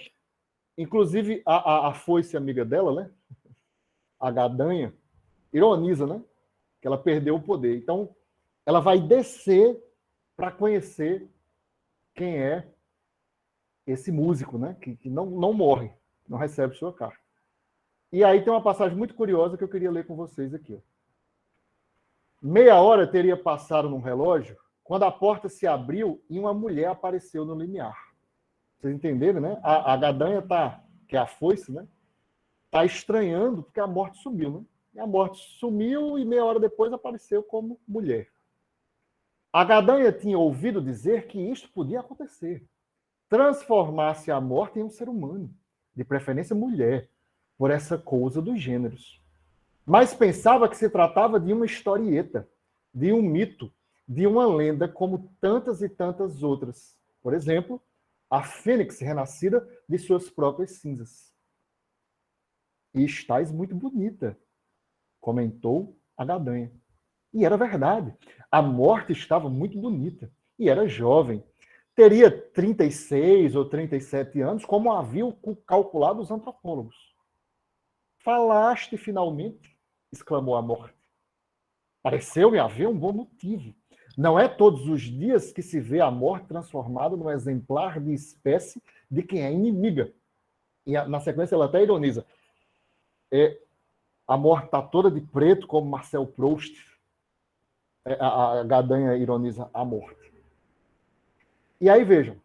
Inclusive, a foice amiga dela, né? A Gadanha, ironiza, né? Que ela perdeu o poder. Então, ela vai descer para conhecer quem é esse músico, né? Que não morre, não recebe sua carta. E aí tem uma passagem muito curiosa que eu queria ler com vocês aqui. Ó. Meia hora teria passado no relógio quando a porta se abriu e uma mulher apareceu no limiar. Vocês entenderam, né? A Gadanha tá, que é a foice, né? Tá estranhando porque a morte sumiu, né? E a morte sumiu e meia hora depois apareceu como mulher. A Gadanha tinha ouvido dizer que isto podia acontecer. Transformar-se a morte em um ser humano, de preferência mulher, por essa coisa dos gêneros. Mas pensava que se tratava de uma historieta, de um mito, de uma lenda como tantas e tantas outras. Por exemplo, a fênix renascida de suas próprias cinzas. E estás muito bonita, comentou a Gadanha. E era verdade. A morte estava muito bonita e era jovem. Teria 36 ou 37 anos, como haviam calculado os antropólogos. Falaste finalmente, exclamou a morte. Pareceu-me haver um bom motivo. Não é todos os dias que se vê a morte transformada num exemplar de espécie de quem é inimiga. E na sequência ela até ironiza. A morte está toda de preto, como Marcel Proust. A Gadanha ironiza a morte. E aí, vejam,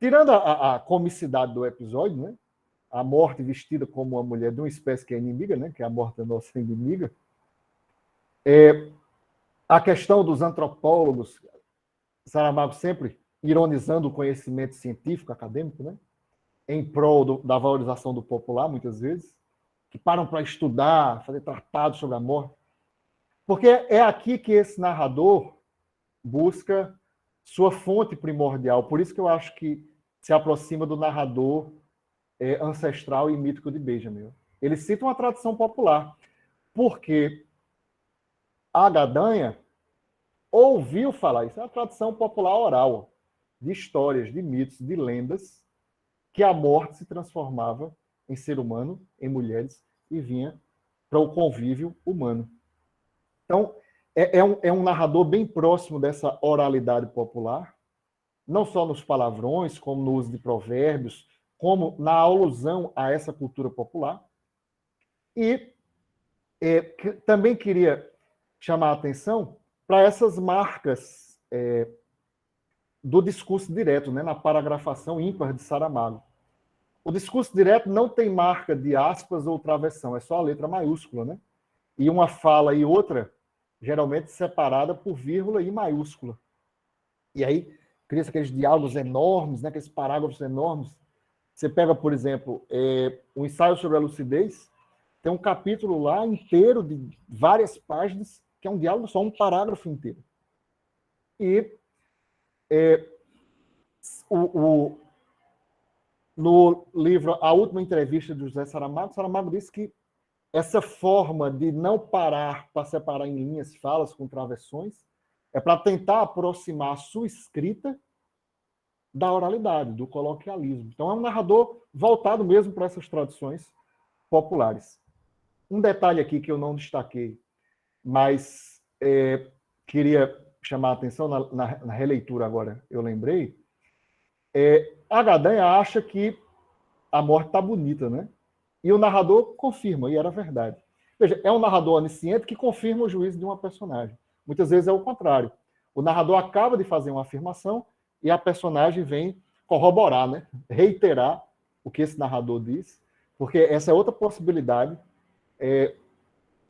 tirando a comicidade do episódio, né? A morte vestida como uma mulher de uma espécie que é inimiga, né? Que é a morte da nossa inimiga, a questão dos antropólogos, Saramago sempre ironizando o conhecimento científico, acadêmico, né? Em prol da valorização do popular, muitas vezes, que param para estudar, fazer tratados sobre a morte. Porque é aqui que esse narrador busca sua fonte primordial. Por isso que eu acho que se aproxima do narrador ancestral e mítico de Benjamin. Ele cita uma tradição popular, porque a Gadanha ouviu falar, isso é uma tradição popular oral, de histórias, de mitos, de lendas, que a morte se transformava em ser humano, em mulheres, e vinha para o convívio humano. Então, é um narrador bem próximo dessa oralidade popular, não só nos palavrões, como no uso de provérbios, como na alusão a essa cultura popular. E também queria chamar a atenção para essas marcas do discurso direto, né, na paragrafação ímpar de Saramago. O discurso direto não tem marca de aspas ou travessão, é só a letra maiúscula, né? E uma fala e outra, geralmente separada por vírgula e maiúscula. E aí, cria-se aqueles diálogos enormes, né, aqueles parágrafos enormes. Você pega, por exemplo, o ensaio sobre a lucidez, tem um capítulo lá inteiro de várias páginas, que é um diálogo só, um parágrafo inteiro. E no livro A Última Entrevista de José Saramago, Saramago disse que essa forma de não parar para separar em linhas falas com travessões é para tentar aproximar a sua escrita da oralidade, do coloquialismo. Então, é um narrador voltado mesmo para essas tradições populares. Um detalhe aqui que eu não destaquei, mas queria chamar a atenção na releitura agora, eu lembrei, a Gadanha acha que a morte está bonita, né? E o narrador confirma, e era verdade. Veja, é um narrador onisciente que confirma o juízo de uma personagem. Muitas vezes é o contrário. O narrador acaba de fazer uma afirmação e a personagem vem corroborar, né? Reiterar o que esse narrador diz, porque essa é outra possibilidade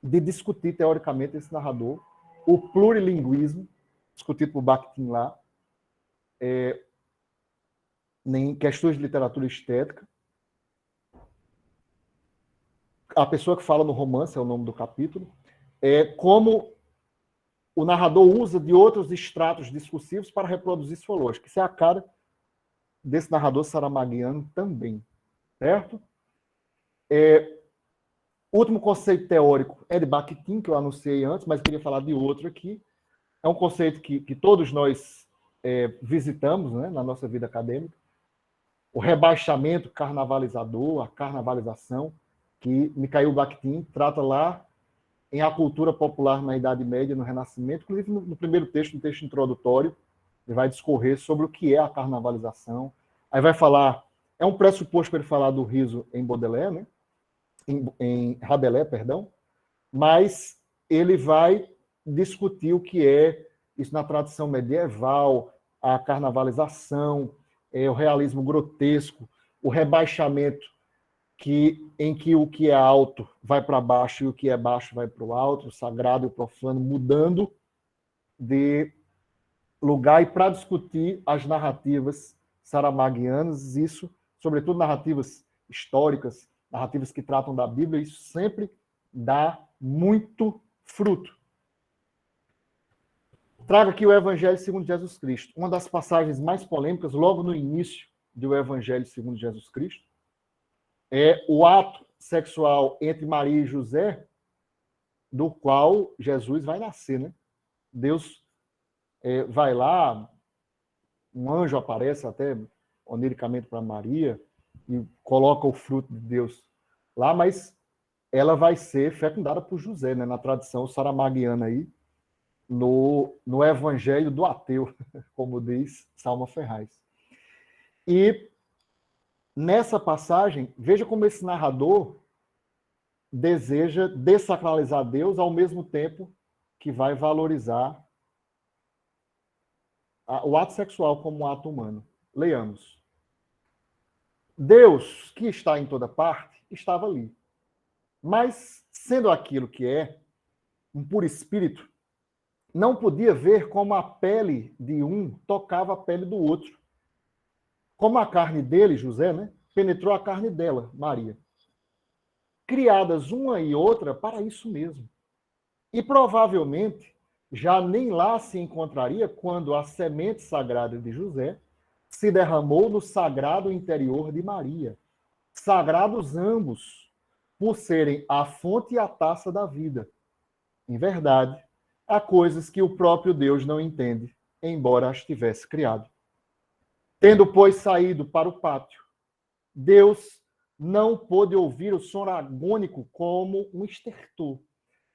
de discutir teoricamente esse narrador, o plurilinguismo, discutido por Bakhtin lá, em questões de literatura estética. A pessoa que fala no romance, é o nome do capítulo, como o narrador usa de outros estratos discursivos para reproduzir sua lógica. Isso é a cara desse narrador saramaguiano também, certo? O último conceito teórico é de Bakhtin, que eu anunciei antes, mas queria falar de outro aqui. É um conceito que todos nós visitamos, né, na nossa vida acadêmica. O rebaixamento carnavalizador, a carnavalização, que Mikhail Bakhtin trata lá em A Cultura Popular na Idade Média, no Renascimento, inclusive no primeiro texto, no texto introdutório, ele vai discorrer sobre o que é a carnavalização. Aí vai falar, é um pressuposto para ele falar do riso em Baudelaire, né? Em Rabelais, perdão, mas ele vai discutir o que é isso na tradição medieval, a carnavalização, o realismo grotesco, o rebaixamento em que o que é alto vai para baixo e o que é baixo vai para o alto, o sagrado e o profano mudando de lugar, e para discutir as narrativas saramaguianas, isso, sobretudo narrativas históricas, narrativas que tratam da Bíblia, isso sempre dá muito fruto. Trago aqui o Evangelho segundo Jesus Cristo. Uma das passagens mais polêmicas, logo no início do Evangelho segundo Jesus Cristo, é o ato sexual entre Maria e José, do qual Jesus vai nascer, né? Deus vai lá, um anjo aparece até oniricamente para Maria e coloca o fruto de Deus lá, mas ela vai ser fecundada por José, né? Na tradição saramaguiana aí, no Evangelho do Ateu, como diz Salma Ferraz. E nessa passagem, veja como esse narrador deseja dessacralizar Deus ao mesmo tempo que vai valorizar o ato sexual como um ato humano. Leiamos. Deus, que está em toda parte, estava ali. Mas, sendo aquilo que é, um puro espírito, não podia ver como a pele de um tocava a pele do outro. Como a carne dele, José, né, penetrou a carne dela, Maria. Criadas uma e outra para isso mesmo. E provavelmente já nem lá se encontraria quando a semente sagrada de José se derramou no sagrado interior de Maria. Sagrados ambos, por serem a fonte e a taça da vida. Em verdade, há coisas que o próprio Deus não entende, embora as tivesse criado. Tendo, pois, saído para o pátio, Deus não pôde ouvir o som agônico como um estertor,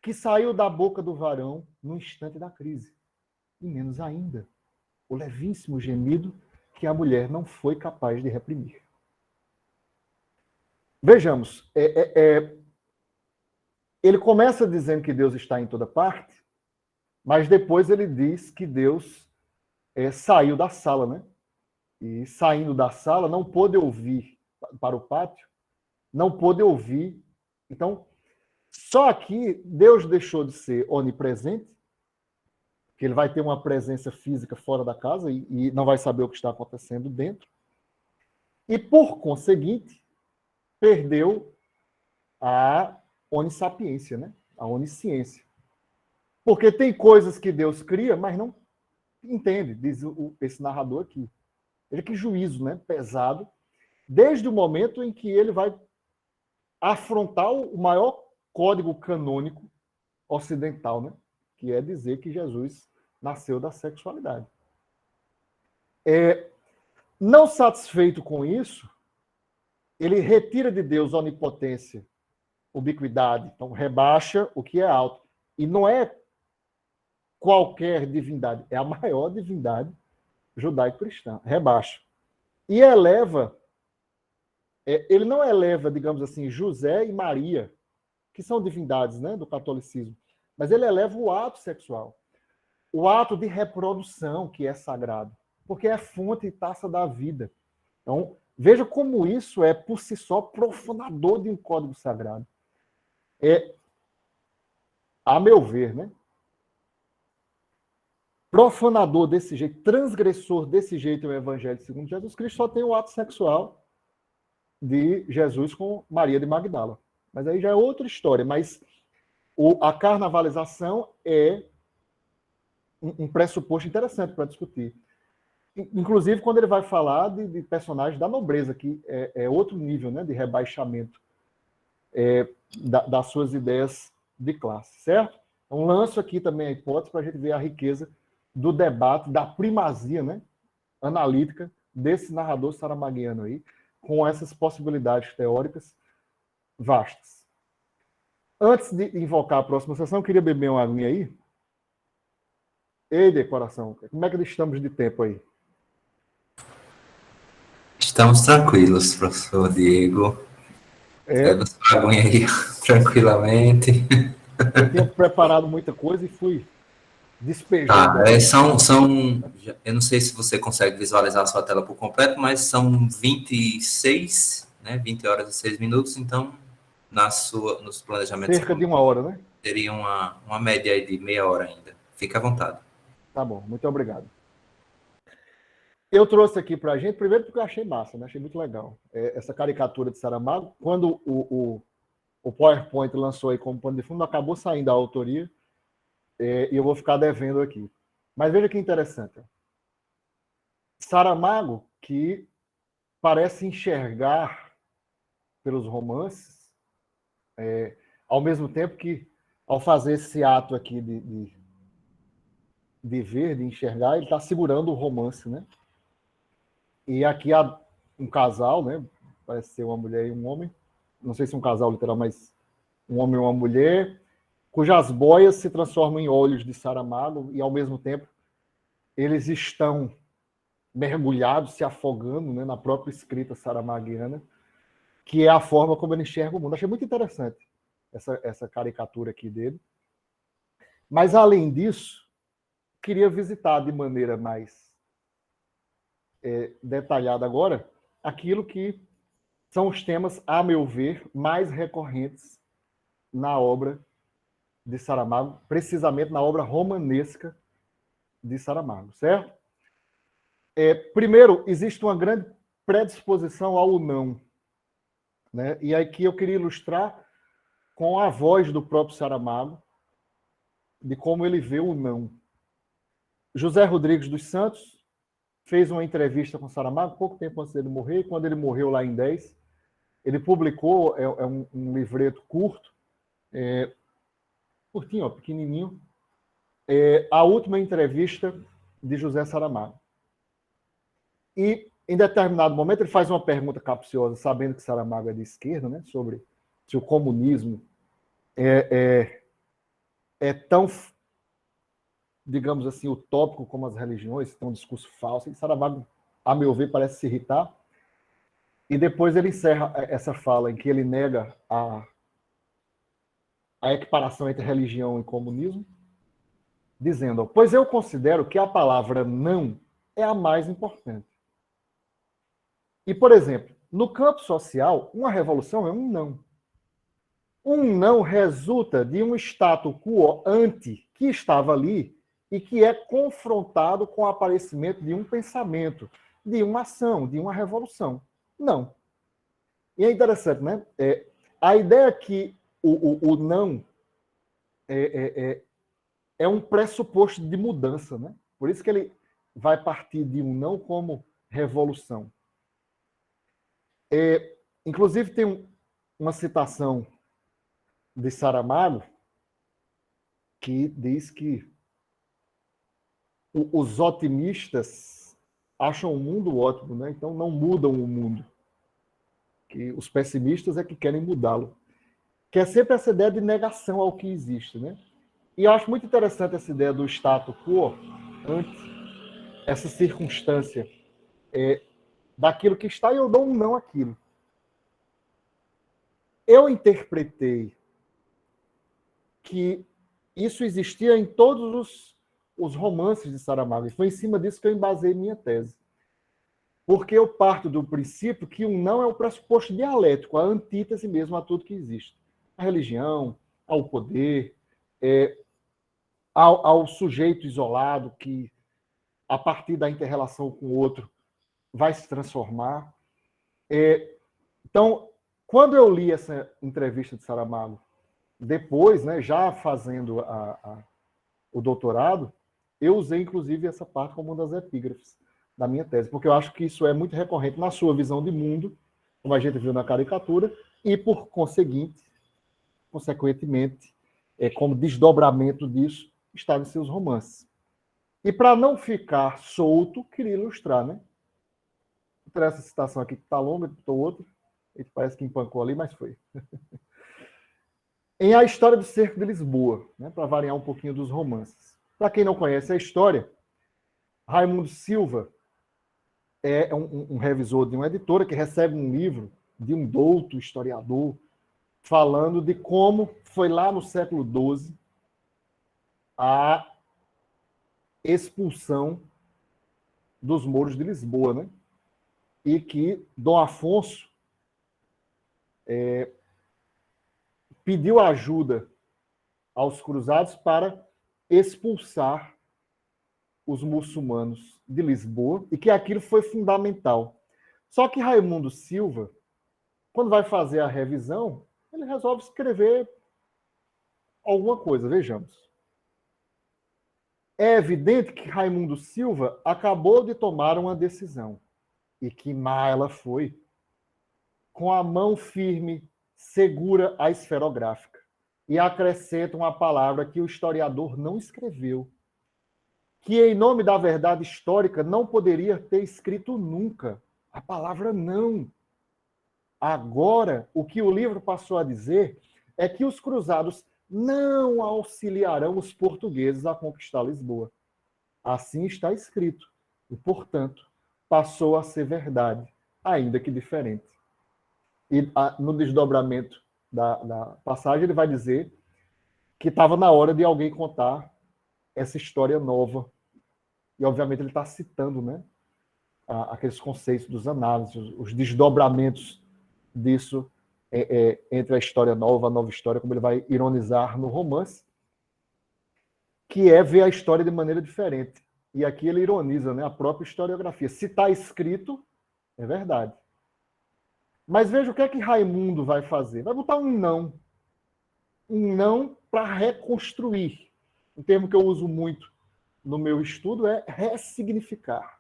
que saiu da boca do varão no instante da crise. E menos ainda, o levíssimo gemido que a mulher não foi capaz de reprimir. Vejamos, ele começa dizendo que Deus está em toda parte, mas depois ele diz que Deus saiu da sala, né? E saindo da sala, não pôde ouvir para o pátio, não pôde ouvir. Então, só aqui Deus deixou de ser onipresente, que ele vai ter uma presença física fora da casa e não vai saber o que está acontecendo dentro. E, por conseguinte, perdeu a onissapiência, né? A onisciência. Porque tem coisas que Deus cria, mas não entende, diz esse narrador aqui. Ele que juízo, né? Pesado, desde o momento em que ele vai afrontar o maior código canônico ocidental, né? Que é dizer que Jesus nasceu da sexualidade. Não satisfeito com isso, ele retira de Deus a onipotência, ubiquidade, então rebaixa o que é alto. E não é qualquer divindade, é a maior divindade judaico-cristã, rebaixa. E eleva, ele não eleva, digamos assim, José e Maria, que são divindades, né, do catolicismo, mas ele eleva o ato sexual, o ato de reprodução, que é sagrado, porque é fonte e taça da vida. Então, veja como isso é, por si só, profanador de um código sagrado. A meu ver, né? Profanador desse jeito, transgressor desse jeito é o Evangelho segundo Jesus Cristo, só tem o ato sexual de Jesus com Maria de Magdala. Mas aí já é outra história. Mas a carnavalização é um pressuposto interessante para discutir. Inclusive, quando ele vai falar de personagens da nobreza, que é outro nível, né, de rebaixamento das suas ideias de classe, certo? Então, lanço aqui também a hipótese para a gente ver a riqueza do debate, da primazia, né, analítica desse narrador saramaguiano aí, com essas possibilidades teóricas vastas. Antes de invocar a próxima sessão, eu queria beber uma aguinha aí. Ei, de coração, como é que estamos de tempo aí? Estamos tranquilos, professor Diego. Beba sua aguinha aí tranquilamente. Eu tinha preparado muita coisa e fui despejando. Eu não sei se você consegue visualizar a sua tela por completo, mas são 26, né, 20 horas e 6 minutos, então, nos planejamentos... Cerca de 1 hora, né? Teria uma média aí de meia hora ainda. Fique à vontade. Tá bom, muito obrigado. Eu trouxe aqui para a gente, primeiro porque eu achei massa, né? Achei muito legal. Essa caricatura de Saramago, quando o PowerPoint lançou aí como pano de fundo, acabou saindo a autoria, e eu vou ficar devendo aqui. Mas veja que interessante. Saramago, que parece enxergar pelos romances, ao mesmo tempo que, ao fazer esse ato aqui de ver, de enxergar, ele está segurando o romance, né? E aqui há um casal, né? Parece ser uma mulher e um homem. Não sei se é um casal literal, mas um homem e uma mulher, cujas boias se transformam em olhos de Saramago e, ao mesmo tempo, eles estão mergulhados, se afogando, né, na própria escrita saramaguiana, que é a forma como ele enxerga o mundo. Achei muito interessante essa caricatura aqui dele. Mas, além disso, queria visitar de maneira mais detalhada agora aquilo que são os temas, a meu ver, mais recorrentes na obra de Saramago, precisamente na obra romanesca de Saramago, certo? Primeiro, existe uma grande predisposição ao não, né? E aqui eu queria ilustrar com a voz do próprio Saramago, de como ele vê o não. José Rodrigues dos Santos fez uma entrevista com Saramago pouco tempo antes dele morrer, e quando ele morreu lá em 10, ele publicou um livreto curto, curtinho, ó, pequenininho, a última entrevista de José Saramago. E, em determinado momento, ele faz uma pergunta capciosa, sabendo que Saramago é de esquerda, né, sobre se o comunismo é tão, digamos assim, utópico como as religiões, tem um discurso falso. E Saramago, a meu ver, parece se irritar. E depois ele encerra essa fala em que ele nega a equiparação entre religião e comunismo, dizendo: pois eu considero que a palavra não é a mais importante. E, por exemplo, no campo social, uma revolução é um não. Um não resulta de um status quo ante que estava ali e que é confrontado com o aparecimento de um pensamento, de uma ação, de uma revolução. Não. E é interessante, né? A ideia que o não é um pressuposto de mudança, né? Por isso que ele vai partir de um não como revolução. Inclusive, tem uma citação de Saramago que diz que os otimistas acham o mundo ótimo, né? Então não mudam o mundo. Que os pessimistas é que querem mudá-lo. Que é sempre essa ideia de negação ao que existe, né? E eu acho muito interessante essa ideia do status quo ante essa circunstância daquilo que está, e eu dou um não àquilo. Eu interpretei que isso existia em todos os romances de Saramago, e foi em cima disso que eu embasei minha tese. Porque eu parto do princípio que um não é o pressuposto dialético, a antítese mesmo a tudo que existe. A religião, ao poder, ao sujeito isolado que, a partir da inter-relação com o outro, vai se transformar. Então, quando eu li essa entrevista de Saramago, depois, né, já fazendo o doutorado, eu usei, inclusive, essa parte como uma das epígrafes da minha tese, porque eu acho que isso é muito recorrente na sua visão de mundo, como a gente viu na caricatura, e, por consequentemente, como desdobramento disso, está em seus romances. E, para não ficar solto, queria ilustrar, né? Vou essa citação aqui que está longa, botou outra, ele parece que empancou ali, mas foi. Em A História do Cerco de Lisboa, né, para variar um pouquinho dos romances. Para quem não conhece a história, Raimundo Silva é um revisor de uma editora que recebe um livro de um douto historiador falando de como foi lá no século XII expulsão dos mouros de Lisboa, né? E que Dom Afonso pediu ajuda aos cruzados para expulsar os muçulmanos de Lisboa e que aquilo foi fundamental. Só que Raimundo Silva, quando vai fazer a revisão, ele resolve escrever alguma coisa. Vejamos. É evidente que Raimundo Silva acabou de tomar uma decisão. E que má ela foi. Com a mão firme, segura a esferográfica. E acrescenta uma palavra que o historiador não escreveu. Que, em nome da verdade histórica, não poderia ter escrito nunca. A palavra não. Agora, o que o livro passou a dizer é que os cruzados não auxiliarão os portugueses a conquistar Lisboa. Assim está escrito. E, portanto, passou a ser verdade, ainda que diferente. E no desdobramento da passagem, ele vai dizer que estava na hora de alguém contar essa história nova. E, obviamente, ele está citando, né, aqueles conceitos dos análises, os desdobramentos disso entre a história nova, a nova história, como ele vai ironizar no romance, que é ver a história de maneira diferente. E aqui ele ironiza, né, a própria historiografia. Se está escrito, é verdade. Mas veja o que é que Raimundo vai fazer. Vai botar um não. Um não para reconstruir. Um termo que eu uso muito no meu estudo é ressignificar.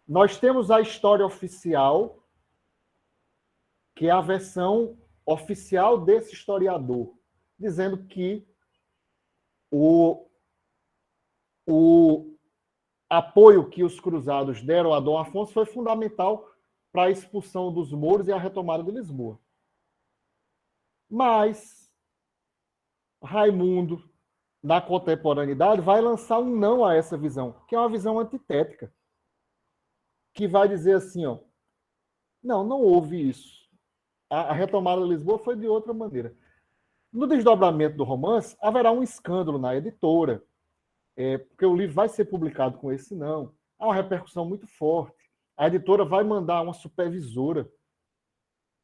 Nós temos a história oficial, que é a versão oficial desse historiador, dizendo que o apoio que os cruzados deram a Dom Afonso foi fundamental para a expulsão dos mouros e a retomada de Lisboa. Mas Raimundo, na contemporaneidade, vai lançar um não a essa visão, que é uma visão antitética, que vai dizer assim, ó, não houve isso. A retomada de Lisboa foi de outra maneira. No desdobramento do romance, haverá um escândalo na editora, porque o livro vai ser publicado com esse não. Há uma repercussão muito forte. A editora vai mandar uma supervisora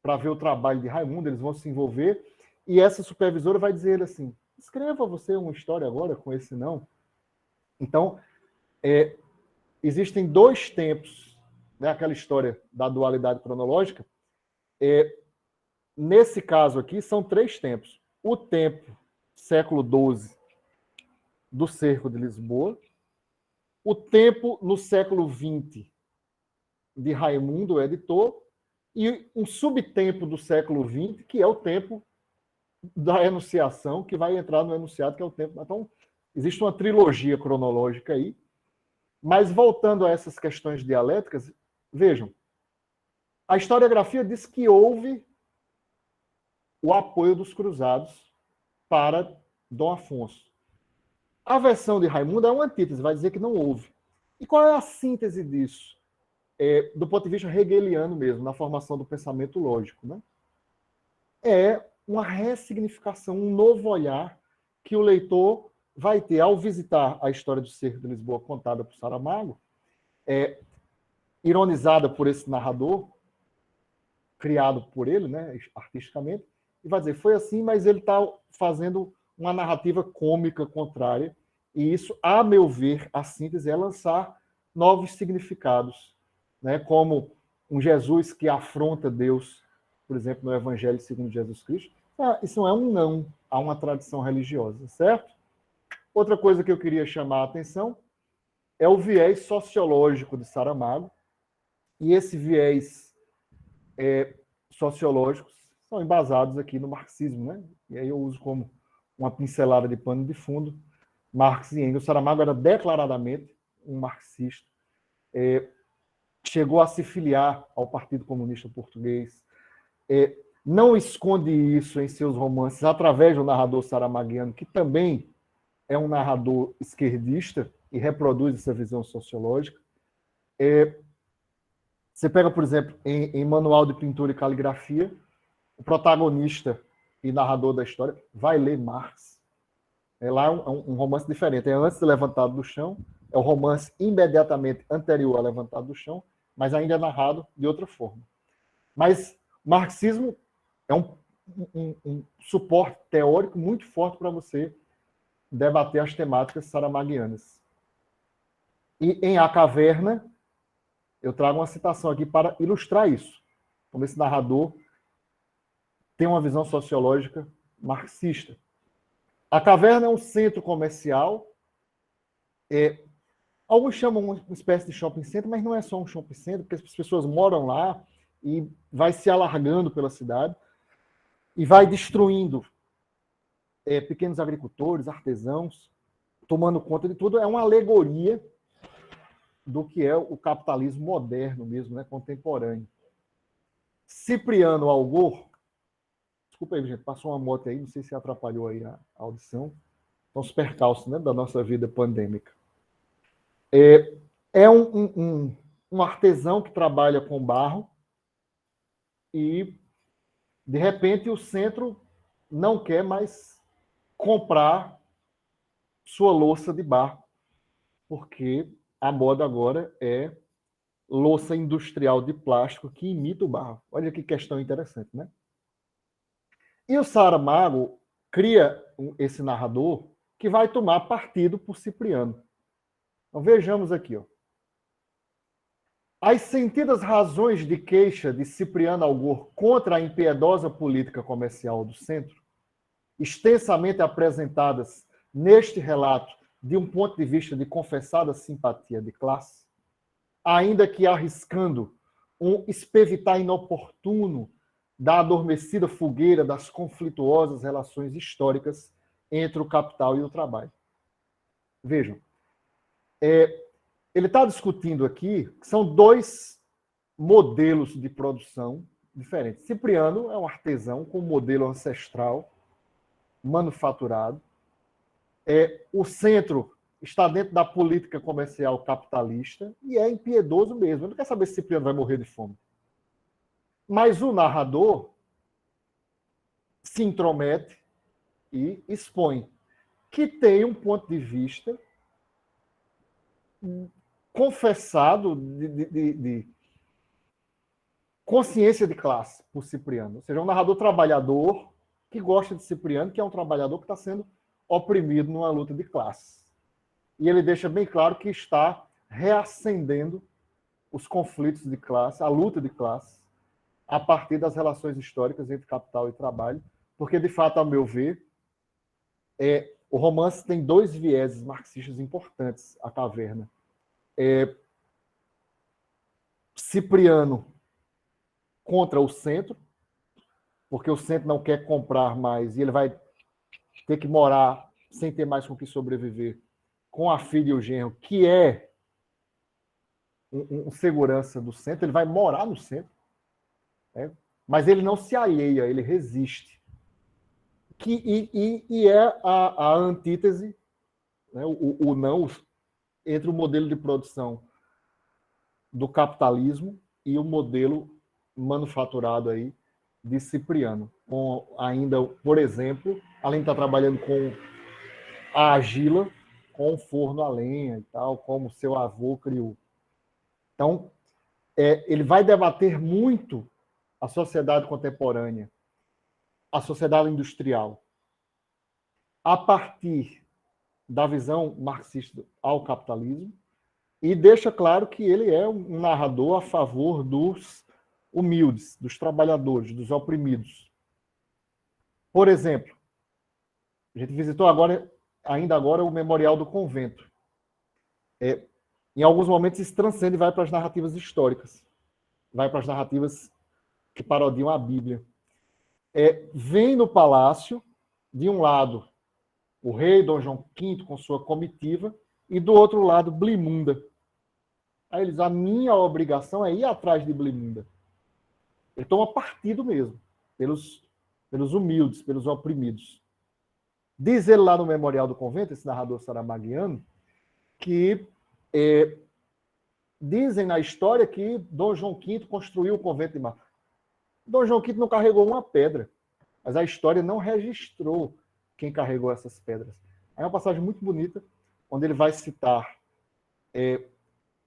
para ver o trabalho de Raimundo, eles vão se envolver, e essa supervisora vai dizer assim, escreva você uma história agora com esse não. Então, existem dois tempos, né, aquela história da dualidade cronológica. Nesse caso aqui, são 3 tempos. O tempo, século XII, do cerco de Lisboa. O tempo, no século XX, de Raimundo, o editor. E um subtempo do século XX, que é o tempo da enunciação, que vai entrar no enunciado, que é o tempo... Então, existe uma trilogia cronológica aí. Mas, voltando a essas questões dialéticas, vejam, a historiografia diz que houve o apoio dos cruzados para Dom Afonso. A versão de Raimundo é uma antítese, vai dizer que não houve. E qual é a síntese disso? Do ponto de vista hegeliano mesmo, na formação do pensamento lógico, né? É uma ressignificação, um novo olhar que o leitor vai ter ao visitar a história do cerco de Lisboa contada por Saramago, ironizada por esse narrador, criado por ele, né, artisticamente, e vai dizer, foi assim, mas ele está fazendo uma narrativa cômica contrária, e isso, a meu ver, a síntese é lançar novos significados, né, como um Jesus que afronta Deus, por exemplo, no Evangelho segundo Jesus Cristo. Isso não é um não a uma tradição religiosa, certo? Outra coisa que eu queria chamar a atenção é o viés sociológico de Saramago, e esse viés sociológicos são embasados aqui no marxismo, né? E aí eu uso como uma pincelada de pano de fundo Marx e Engels. Saramago era declaradamente um marxista, chegou a se filiar ao Partido Comunista Português, não esconde isso em seus romances através do narrador saramaguiano, que também é um narrador esquerdista e reproduz essa visão sociológica. Você pega, por exemplo, em Manual de Pintura e Caligrafia, o protagonista e narrador da história vai ler Marx. Lá é um romance diferente. É antes de Levantado do Chão, é o romance imediatamente anterior a Levantado do Chão, mas ainda é narrado de outra forma. Mas o marxismo é um suporte teórico muito forte para você debater as temáticas saramaguianas. E em A Caverna, eu trago uma citação aqui para ilustrar isso. Como esse narrador tem uma visão sociológica marxista. A Caverna é um centro comercial. Alguns chamam uma espécie de shopping center, mas não é só um shopping center, porque as pessoas moram lá e vai se alargando pela cidade e vai destruindo pequenos agricultores, artesãos, tomando conta de tudo. É uma alegoria do que é o capitalismo moderno mesmo, né, contemporâneo. Cipriano Algor, desculpa aí, gente, passou uma moto aí, não sei se atrapalhou aí a audição. São os percalços, né, da nossa vida pandêmica. É um artesão que trabalha com barro e, de repente, o centro não quer mais comprar sua louça de barro, porque a moda agora é louça industrial de plástico que imita o barro. Olha que questão interessante, né? E o Saramago cria esse narrador que vai tomar partido por Cipriano. Então vejamos aqui, ó. As sentidas razões de queixa de Cipriano Algor contra a impiedosa política comercial do centro, extensamente apresentadas neste relato de um ponto de vista de confessada simpatia de classe, ainda que arriscando um espevitar inoportuno da adormecida fogueira das conflituosas relações históricas entre o capital e o trabalho. Vejam, ele está discutindo aqui que são dois modelos de produção diferentes. Cipriano é um artesão com um modelo ancestral, manufaturado. O centro está dentro da política comercial capitalista e é impiedoso mesmo. Ele não quer saber se Cipriano vai morrer de fome. Mas o narrador se intromete e expõe que tem um ponto de vista confessado de consciência de classe por Cipriano. Ou seja, um narrador trabalhador que gosta de Cipriano, que é um trabalhador que está sendo oprimido numa luta de classe. E ele deixa bem claro que está reacendendo os conflitos de classe, a luta de classe, a partir das relações históricas entre capital e trabalho, porque, de fato, ao meu ver, o romance tem dois vieses marxistas importantes, A Caverna. Cipriano contra o centro, porque o centro não quer comprar mais e ele vai ter que morar sem ter mais com que sobreviver com a filha e o genro, que é um segurança do centro. Ele vai morar no centro, mas ele não se alheia, ele resiste. E é a antítese, né, o não entre o modelo de produção do capitalismo e o modelo manufaturado aí de Cipriano, com ainda, por exemplo, além de estar trabalhando com a argila, com o forno a lenha e tal, como seu avô criou. Então, ele vai debater muito a sociedade contemporânea, a sociedade industrial, a partir da visão marxista ao capitalismo, e deixa claro que ele é um narrador a favor dos humildes, dos trabalhadores, dos oprimidos. Por exemplo, a gente visitou ainda agora o Memorial do Convento. Em alguns momentos isso transcende e vai para as narrativas históricas, vai para as narrativas que parodiam a Bíblia. Vem no palácio, de um lado, o rei Dom João V com sua comitiva, e do outro lado, Blimunda. Aí ele diz, a minha obrigação é ir atrás de Blimunda. Ele toma partido mesmo, pelos humildes, pelos oprimidos. Diz ele lá no Memorial do Convento, esse narrador saramaguiano, que dizem na história que Dom João V construiu o convento de Marta. Dom João V não carregou uma pedra, mas a história não registrou quem carregou essas pedras. Aí é uma passagem muito bonita, onde ele vai citar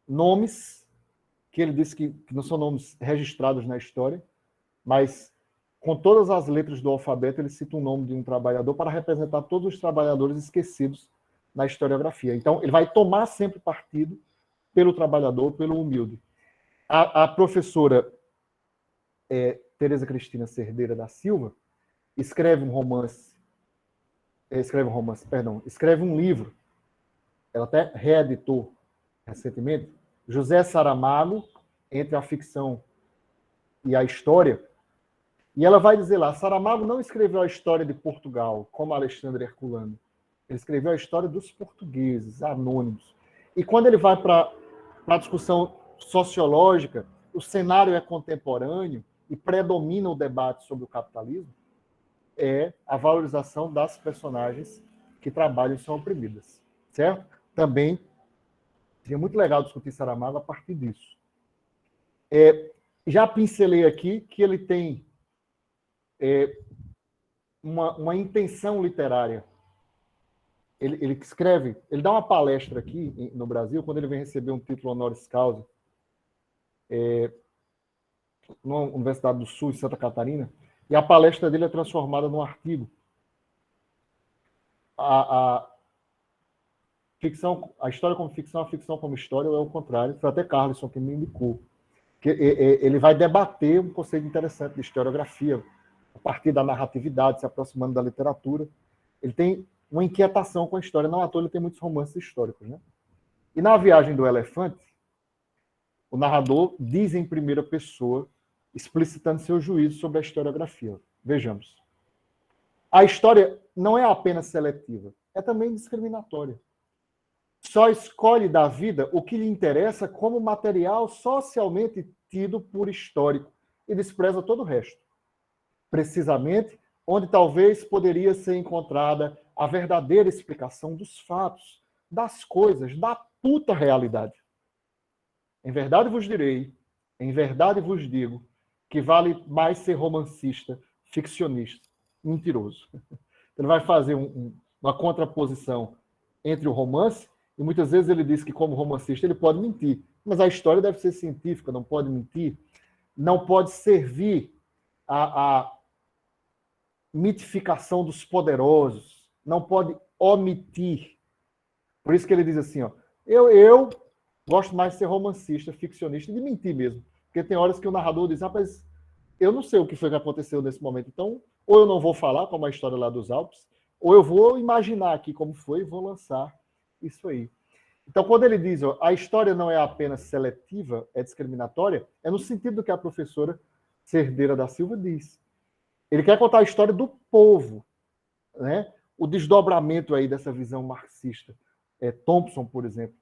nomes que ele disse que não são nomes registrados na história, mas com todas as letras do alfabeto, ele cita um nome de um trabalhador para representar todos os trabalhadores esquecidos na historiografia. Então, ele vai tomar sempre partido pelo trabalhador, pelo humilde. A professora Tereza Cristina Cerdeira da Silva escreve um livro, ela até reeditou recentemente, José Saramago, entre a ficção e a história, e ela vai dizer lá, Saramago não escreveu a história de Portugal, como Alexandre Herculano, ele escreveu a história dos portugueses, anônimos. E quando ele vai para a discussão sociológica, o cenário é contemporâneo e predomina o debate sobre o capitalismo, é a valorização das personagens que trabalham e são oprimidas, certo? Também seria muito legal discutir Saramago a partir disso. Já pincelei aqui que ele tem uma intenção literária. Ele escreve, ele dá uma palestra aqui no Brasil, quando ele vem receber um título honoris causa, na Universidade do Sul, em Santa Catarina, e a palestra dele é transformada num artigo. A história como ficção, a ficção como história, ou é o contrário. Foi até Carlson que me indicou. Que ele vai debater um conceito interessante de historiografia, a partir da narratividade, se aproximando da literatura. Ele tem uma inquietação com a história. Não à toa ele tem muitos romances históricos, né? E na Viagem do Elefante, o narrador diz em primeira pessoa, explicitando seu juízo sobre a historiografia. Vejamos. A história não é apenas seletiva, é também discriminatória. Só escolhe da vida o que lhe interessa como material socialmente tido por histórico e despreza todo o resto. Precisamente onde talvez poderia ser encontrada a verdadeira explicação dos fatos, das coisas, da puta realidade. Em verdade vos direi, em verdade vos digo, que vale mais ser romancista, ficcionista, mentiroso. Ele vai fazer uma contraposição entre o romance, e muitas vezes ele diz que, como romancista, ele pode mentir. Mas a história deve ser científica, não pode mentir, não pode servir à mitificação dos poderosos, não pode omitir. Por isso que ele diz assim, ó, eu gosto mais de ser romancista, ficcionista, de mentir mesmo. Porque tem horas que o narrador diz, rapaz, eu não sei o que foi que aconteceu nesse momento, então, ou eu não vou falar, como a história lá dos Alpes, ou eu vou imaginar aqui como foi e vou lançar isso aí. Então, quando ele diz, ó, a história não é apenas seletiva, é discriminatória, é no sentido do que a professora Cerdeira da Silva diz. Ele quer contar a história do povo, né? O desdobramento aí dessa visão marxista. Thompson, por exemplo,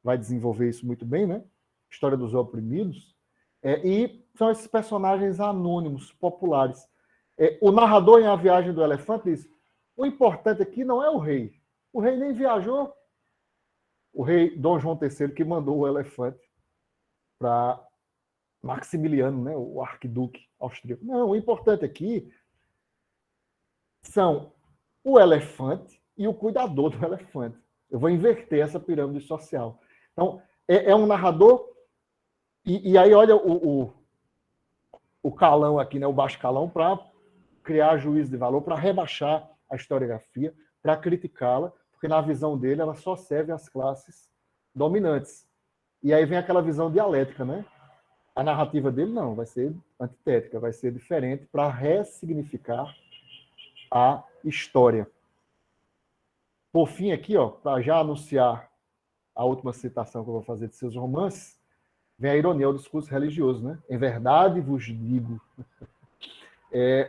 vai desenvolver isso muito bem, né? História dos oprimidos. E são esses personagens anônimos, populares. O narrador em A Viagem do Elefante diz, o importante aqui não é o rei. O rei nem viajou. O rei Dom João III que mandou o elefante para Maximiliano, né, o arquiduque austríaco. Não, o importante aqui são o elefante e o cuidador do elefante. Eu vou inverter essa pirâmide social. Então, é um narrador, e aí olha o calão aqui, né, o baixo calão, para criar juízo de valor, para rebaixar a historiografia, para criticá-la, porque na visão dele ela só serve às classes dominantes. E aí vem aquela visão dialética, né? A narrativa dele não, vai ser antitética, vai ser diferente para ressignificar a história. Por fim, aqui, ó, para já anunciar a última citação que eu vou fazer de seus romances, vem a ironia ao discurso religioso, né? Em verdade vos digo,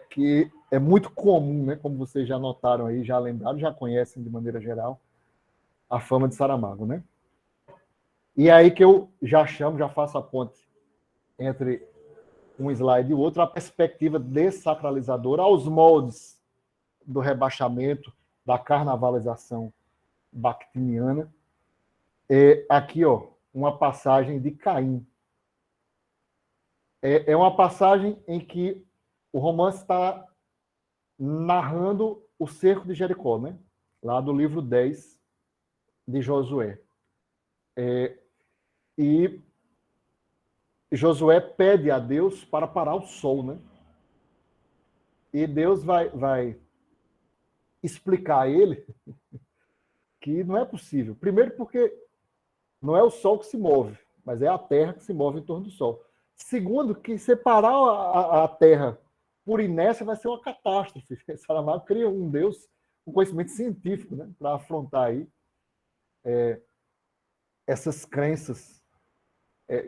que é muito comum, né? Como vocês já notaram aí, já lembraram, já conhecem de maneira geral a fama de Saramago, né? E é aí que eu já faço a ponte entre um slide e o outro, a perspectiva dessacralizadora aos moldes do rebaixamento, da carnavalização bakhtiniana. Aqui, ó, uma passagem de Caim. É uma passagem em que o romance está narrando o cerco de Jericó, né? lá do livro 10 de Josué. E Josué pede a Deus para parar o sol, né? E Deus vai explicar a ele que não é possível. Primeiro porque não é o sol que se move, mas é a terra que se move em torno do sol. Segundo, que separar a terra por inércia vai ser uma catástrofe. Saramago cria um Deus com conhecimento científico, né, para afrontar aí essas crenças,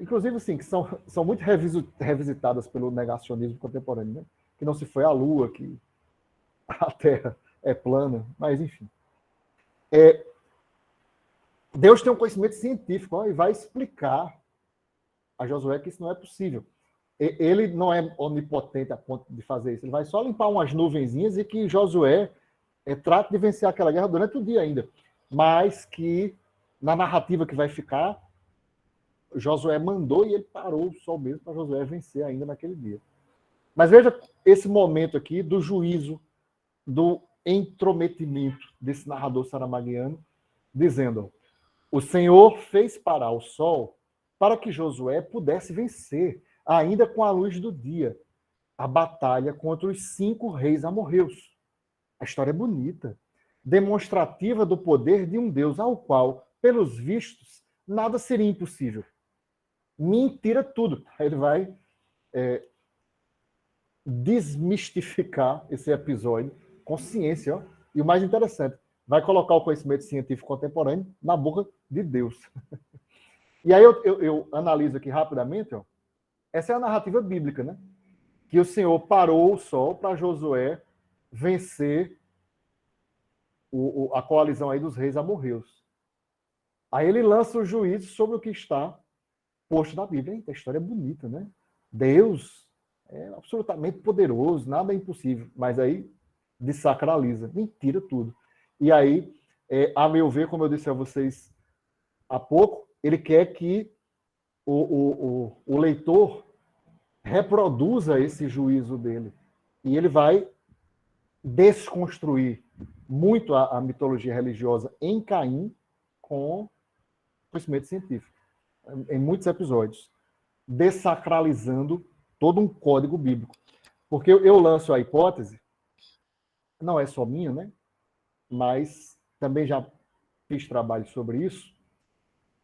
inclusive assim, que são muito revisitadas pelo negacionismo contemporâneo, né? Que não se foi à Lua, que a Terra é plana, mas enfim. Deus tem um conhecimento científico, ó, e vai explicar a Josué que isso não é possível. Ele não é onipotente a ponto de fazer isso. Ele vai só limpar umas nuvenzinhas e que Josué trate de vencer aquela guerra durante o dia ainda. Mas que, na narrativa que vai ficar, Josué mandou e ele parou o sol mesmo para Josué vencer ainda naquele dia. Mas veja esse momento aqui do juízo, do intrometimento desse narrador saramaguiano, dizendo: o Senhor fez parar o sol para que Josué pudesse vencer, ainda com a luz do dia, a batalha contra os 5 reis amorreus. A história é bonita, demonstrativa do poder de um Deus ao qual, pelos vistos, nada seria impossível. Mentira tudo. Ele vai desmistificar esse episódio com ciência, ó. E o mais interessante, vai colocar o conhecimento científico contemporâneo na boca de Deus. E aí eu analiso aqui rapidamente, ó. Essa é a narrativa bíblica, né? Que o Senhor parou o sol para Josué vencer a coalizão aí dos reis amorreus. Aí ele lança o juízo sobre o que está posto na Bíblia. A história é bonita, né? Deus é absolutamente poderoso, nada é impossível. Mas aí desacraliza, mentira tudo. E aí, a meu ver, como eu disse a vocês há pouco, ele quer que o leitor reproduza esse juízo dele. E ele vai desconstruir muito a mitologia religiosa em Caim com conhecimento científico, em muitos episódios, desacralizando todo um código bíblico. Porque eu lanço a hipótese, não é só minha, né? Mas também já fiz trabalho sobre isso,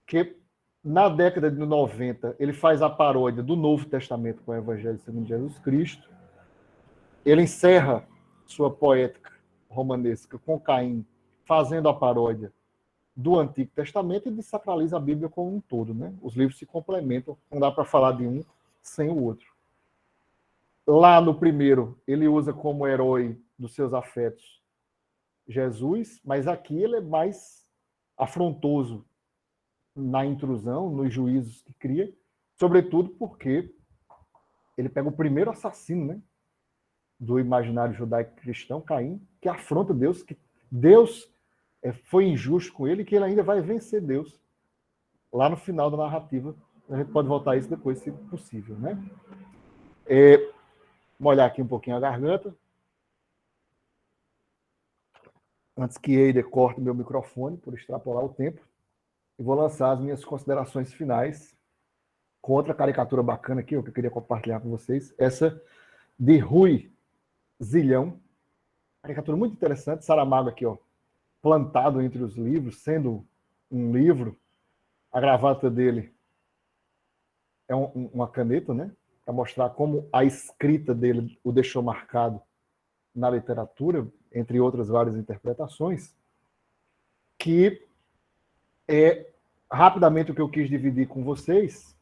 que na década de 90 ele faz a paródia do Novo Testamento com o Evangelho segundo Jesus Cristo. Ele encerra sua poética romanesca com Caim, fazendo a paródia do Antigo Testamento e desacraliza a Bíblia como um todo, né? Os livros se complementam, não dá para falar de um sem o outro. Lá no primeiro, ele usa como herói dos seus afetos Jesus, mas aqui ele é mais afrontoso na intrusão, nos juízos que cria, sobretudo porque ele pega o primeiro assassino, né, do imaginário judaico-cristão, Caim, que afronta Deus, que Deus foi injusto com ele e que ele ainda vai vencer Deus lá no final da narrativa. A gente pode voltar a isso depois, se possível, né? Molhar aqui um pouquinho a garganta. Antes que Eider corte meu microfone por extrapolar o tempo, e vou lançar as minhas considerações finais com outra caricatura bacana aqui, que eu queria compartilhar com vocês, essa de Rui Zilhão, caricatura muito interessante, Saramago aqui, ó, plantado entre os livros, sendo um livro, a gravata dele é uma caneta, né, para mostrar como a escrita dele o deixou marcado na literatura, entre outras várias interpretações, que rapidamente o que eu quis dividir com vocês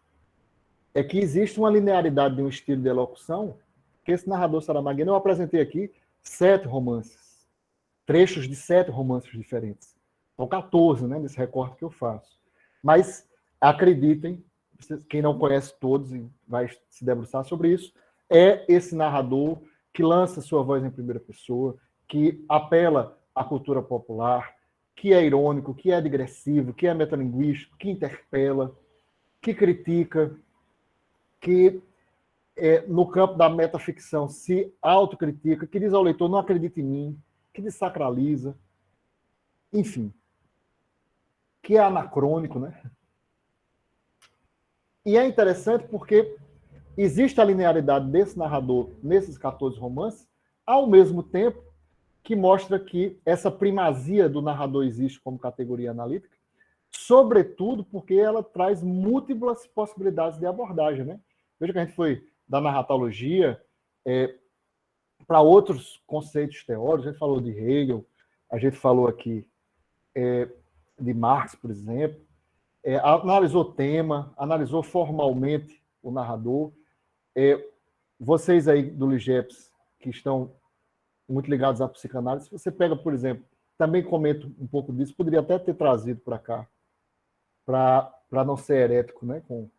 é que existe uma linearidade de um estilo de elocução que esse narrador saramaguiano, eu apresentei aqui 7 romances, trechos de 7 romances diferentes. São 14, né, nesse recorte que eu faço. Mas acreditem, quem não conhece todos e vai se debruçar sobre isso, é esse narrador que lança sua voz em primeira pessoa, que apela à cultura popular, que é irônico, que é digressivo, que é metalinguístico, que interpela, que critica, que no campo da metaficção se autocritica, que diz ao leitor, não acredita em mim, que desacraliza, enfim, que é anacrônico, né? E é interessante porque existe a linearidade desse narrador nesses 14 romances, ao mesmo tempo que mostra que essa primazia do narrador existe como categoria analítica, sobretudo porque ela traz múltiplas possibilidades de abordagem, né? Veja que a gente foi da narratologia para outros conceitos teóricos, a gente falou de Hegel, a gente falou aqui de Marx, por exemplo, analisou tema, analisou formalmente o narrador. Vocês aí do LIGEPS, que estão muito ligados à psicanálise, se você pega, por exemplo, também comento um pouco disso, poderia até ter trazido para cá, para não ser herético, né, com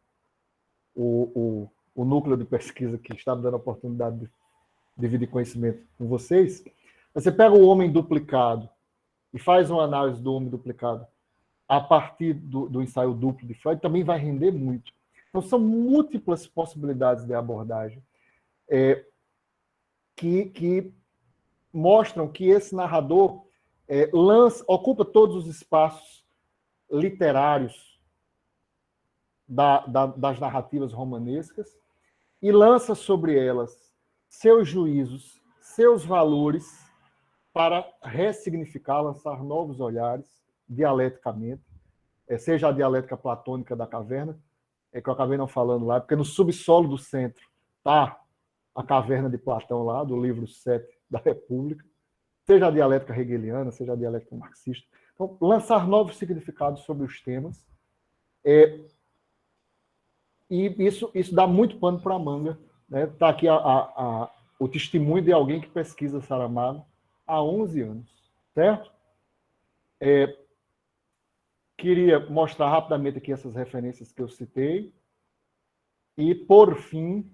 o núcleo de pesquisa que está me dando a oportunidade de dividir conhecimento com vocês. Você pega o homem duplicado e faz uma análise do homem duplicado a partir do ensaio duplo de Freud, também vai render muito. Então, são múltiplas possibilidades de abordagem que mostram que esse narrador ocupa todos os espaços literários das narrativas romanescas e lança sobre elas seus juízos, seus valores, para ressignificar, lançar novos olhares dialeticamente, seja a dialética platônica da caverna, que eu acabei não falando lá, porque no subsolo do centro está a caverna de Platão lá, do livro 7 da República, seja a dialética hegeliana, seja a dialética marxista. Então, lançar novos significados sobre os temas, e isso dá muito pano para a manga. Está aqui o testemunho de alguém que pesquisa Saramago há 11 anos, certo? Queria mostrar rapidamente aqui essas referências que eu citei. E, por fim,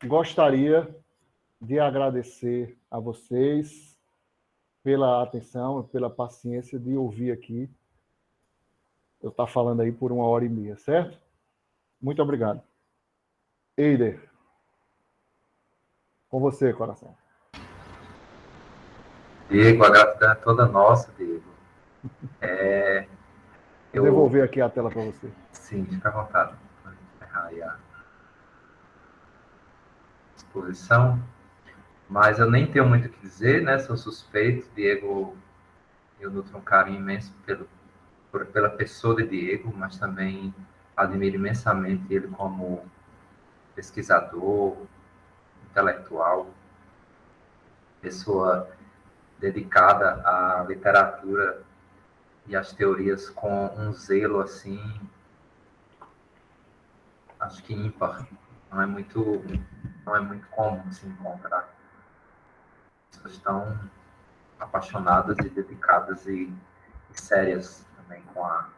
gostaria de agradecer a vocês pela atenção, pela paciência de ouvir aqui. Eu estou falando aí por 1h30, certo? Muito obrigado. Eider, com você, coração. Diego, a gratidão é toda nossa, Diego. Vou devolver aqui a tela para você. Sim, fica à vontade. Vou encerrar aí a exposição. Mas eu nem tenho muito o que dizer, né? Sou suspeito. Diego, eu nutro um carinho imenso pela pessoa de Diego, mas também admiro imensamente ele como pesquisador, intelectual, pessoa dedicada à literatura e às teorias com um zelo assim, acho que ímpar. Não é muito comum se encontrar. Pessoas tão apaixonadas e dedicadas e sérias também com a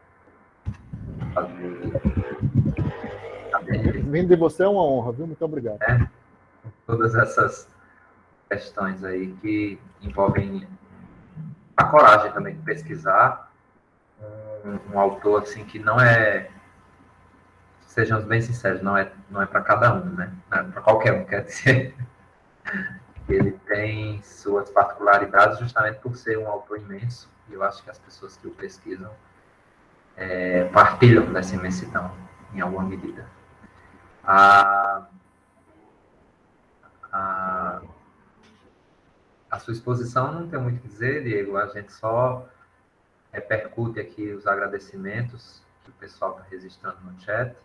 Vindo de você é uma honra, viu? Muito obrigado. Todas essas questões aí que envolvem a coragem também de pesquisar um autor assim que não é, sejamos bem sinceros, não é para cada um, né? Não é para qualquer um, quer dizer. Ele tem suas particularidades justamente por ser um autor imenso, e eu acho que as pessoas que o pesquisam partilham dessa imensidão, em alguma medida. A sua exposição não tem muito o que dizer, Diego, a gente só repercute aqui os agradecimentos que o pessoal está registrando no chat.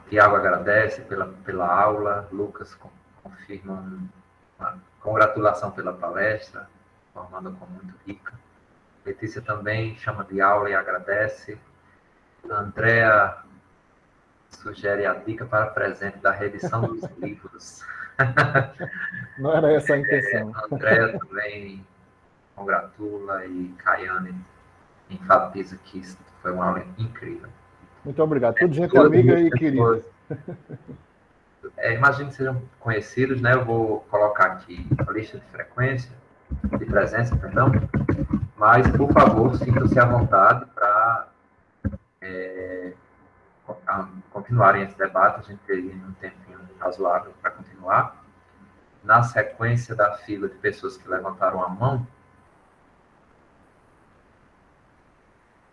Tiago agradece pela aula, Lucas confirma uma congratulação pela palestra, formando como muito rica. Letícia também chama de aula e agradece. Andréa sugere a dica para presente da reedição dos livros. Não era essa a intenção. Andréa também congratula e Caiane enfatiza que isso foi uma aula incrível. Muito obrigado. Tudo gente amiga e querida. Imagino que sejam conhecidos, né? Eu vou colocar aqui a lista de frequência, de presença, perdão. Mas, por favor, sintam-se à vontade para continuarem esse debate. A gente teria um tempinho razoável para continuar. na sequência da fila de pessoas que levantaram a mão.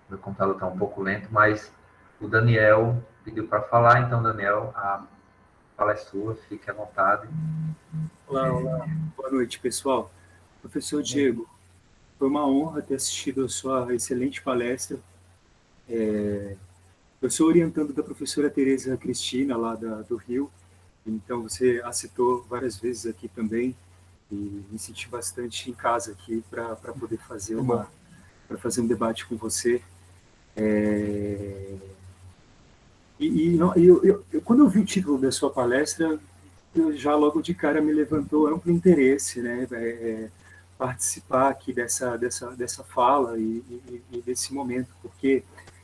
Meu computador está um pouco lento, mas o Daniel pediu para falar, então, Daniel, a fala é sua, fique à vontade. Olá. Boa noite, pessoal. Professor Diego, foi uma honra ter assistido a sua excelente palestra. Eu sou orientando da professora Tereza Cristina, lá do Rio, então você a citou várias vezes aqui também, e me senti bastante em casa aqui para poder fazer um debate com você. Quando eu vi o título da sua palestra, já logo de cara me levantou amplo interesse, né? Participar aqui dessa fala e desse momento, porque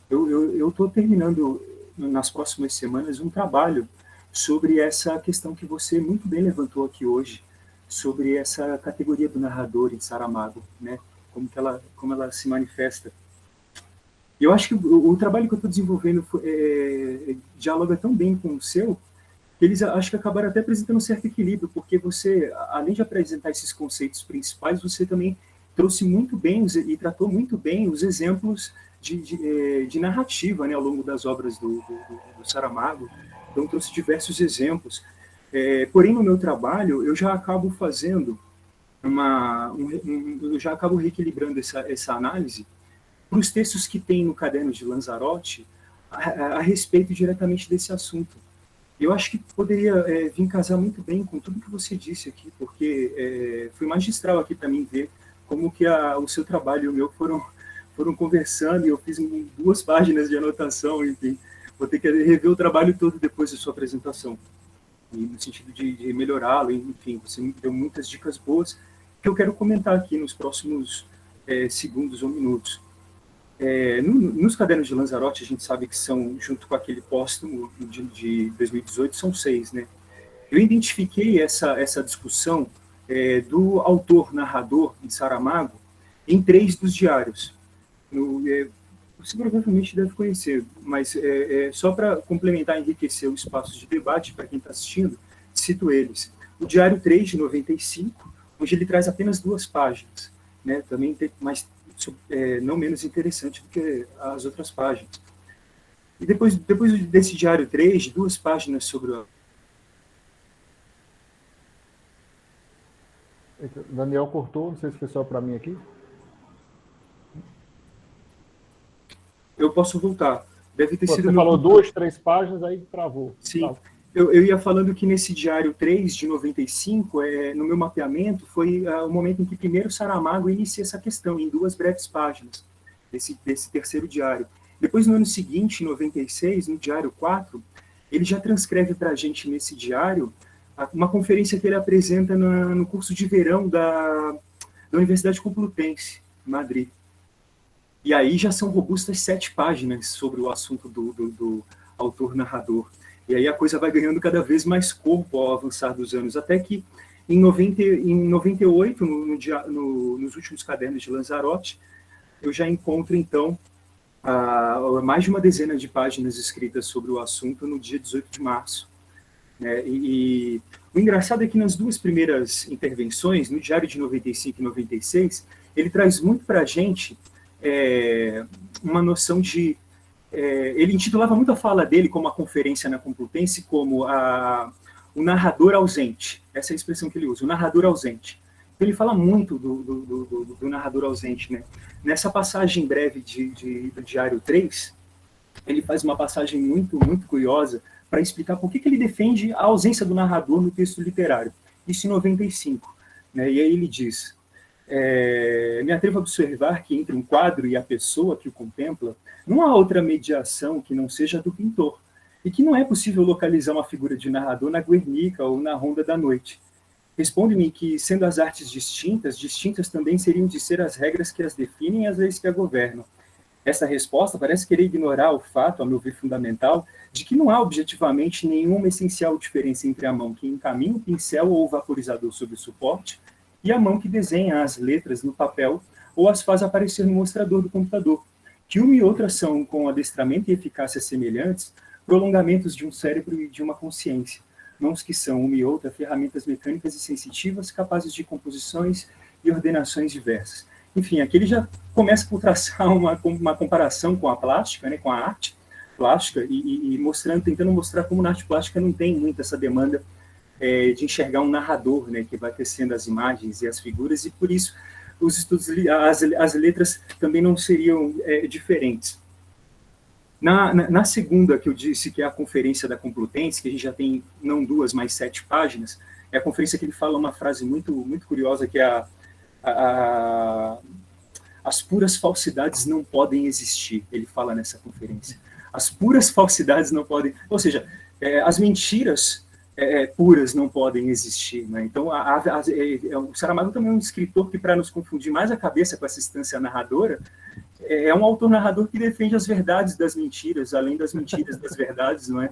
eu estou terminando nas próximas semanas um trabalho sobre essa questão que você muito bem levantou aqui hoje, sobre essa categoria do narrador em Saramago, né? Como ela se manifesta. E eu acho que o trabalho que eu estou desenvolvendo dialoga tão bem com o seu, que eles acho que acabaram até apresentando um certo equilíbrio, porque você, além de apresentar esses conceitos principais, você também trouxe muito bem e tratou muito bem os exemplos de narrativa, né, ao longo das obras do Saramago. Então, trouxe diversos exemplos. Porém, no meu trabalho, eu já acabo fazendo eu já acabo reequilibrando essa análise para os textos que tem no Caderno de Lanzarote a respeito diretamente desse assunto. Eu acho que poderia vir casar muito bem com tudo que você disse aqui, porque foi magistral aqui para mim ver como que o seu trabalho e o meu foram conversando, e eu fiz 2 páginas de anotação, enfim. Vou ter que rever o trabalho todo depois da sua apresentação, e no sentido de melhorá-lo, enfim, você me deu muitas dicas boas que eu quero comentar aqui nos próximos segundos ou minutos. Nos Cadernos de Lanzarote, a gente sabe que são, junto com aquele póstumo de 2018, são 6, né? Eu identifiquei essa discussão do autor-narrador em Saramago em 3 dos diários. Você provavelmente deve conhecer, mas só para complementar e enriquecer o espaço de debate para quem está assistindo, cito eles. O diário 3, de 95, onde ele traz apenas 2 páginas, né? Também tem mais... não menos interessante do que as outras páginas. E depois desse diário 3, 2 páginas sobre o... Daniel cortou, não sei se foi só para mim aqui. Eu posso voltar. Deve ter sido... Você falou 2, 3 páginas, aí travou. Sim. Tá. Eu ia falando que nesse diário 3, de 95, no meu mapeamento, foi o momento em que primeiro Saramago inicia essa questão, em 2 breves páginas, desse terceiro diário. Depois, no ano seguinte, em 96, no diário 4, ele já transcreve para a gente, nesse diário, uma conferência que ele apresenta no curso de verão da Universidade Complutense, em Madrid. E aí já são robustas 7 páginas sobre o assunto do autor-narrador. E aí a coisa vai ganhando cada vez mais corpo ao avançar dos anos, até que em 98, nos últimos Cadernos de Lanzarote, eu já encontro, então, mais de uma dezena de páginas escritas sobre o assunto no dia 18 de março. Né? E o engraçado é que nas 2 primeiras intervenções, no diário de 95 e 96, ele traz muito para a gente uma noção de... ele intitulava muito a fala dele, como a conferência na Complutense, como o narrador ausente. Essa é a expressão que ele usa, o narrador ausente. Então, ele fala muito do narrador ausente, né? Nessa passagem breve do diário 3, ele faz uma passagem muito, muito curiosa para explicar por que ele defende a ausência do narrador no texto literário. Isso em 95. Né? E aí ele diz... me atrevo a observar que entre um quadro e a pessoa que o contempla, não há outra mediação que não seja a do pintor, e que não é possível localizar uma figura de narrador na Guernica ou na Ronda da Noite. Responde-me que, sendo as artes distintas também seriam de ser as regras que as definem e as leis que a governam. Essa resposta parece querer ignorar o fato, a meu ver fundamental, de que não há objetivamente nenhuma essencial diferença entre a mão que encaminha o pincel ou o vaporizador sobre o suporte e a mão que desenha as letras no papel ou as faz aparecer no mostrador do computador, que uma e outra são, com adestramento e eficácia semelhantes, prolongamentos de um cérebro e de uma consciência. mãos que são, uma e outra, ferramentas mecânicas e sensitivas, capazes de composições e ordenações diversas. Enfim, aqui ele já começa por traçar uma comparação com a plástica, né, com a arte plástica, e tentando mostrar como na arte plástica não tem muito essa demanda de enxergar um narrador, né, que vai tecendo as imagens e as figuras, e por isso os estudos, as letras também não seriam diferentes. Na segunda, que eu disse que é a Conferência da Complutense, que a gente já tem não 2, mas 7 páginas, é a conferência que ele fala uma frase muito, muito curiosa, que é as puras falsidades não podem existir, ele fala nessa conferência. As puras falsidades não podem, ou seja, as mentiras puras não podem existir, né? Então, o Saramago também é um escritor que, para nos confundir mais a cabeça com essa instância narradora, é um autor-narrador que defende as verdades das mentiras, além das mentiras das verdades, não é?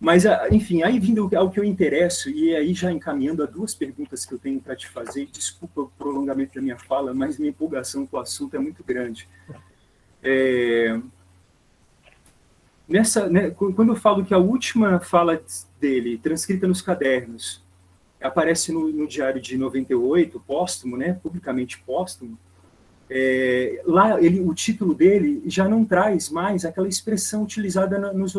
Mas, enfim, aí vindo ao que eu interesso, e aí já encaminhando a 2 perguntas que eu tenho para te fazer, desculpa o prolongamento da minha fala, mas minha empolgação com o assunto é muito grande. Quando eu falo que a última fala dele, transcrita nos cadernos, aparece no diário de 98, póstumo, né, publicamente póstumo, lá o título dele já não traz mais aquela expressão utilizada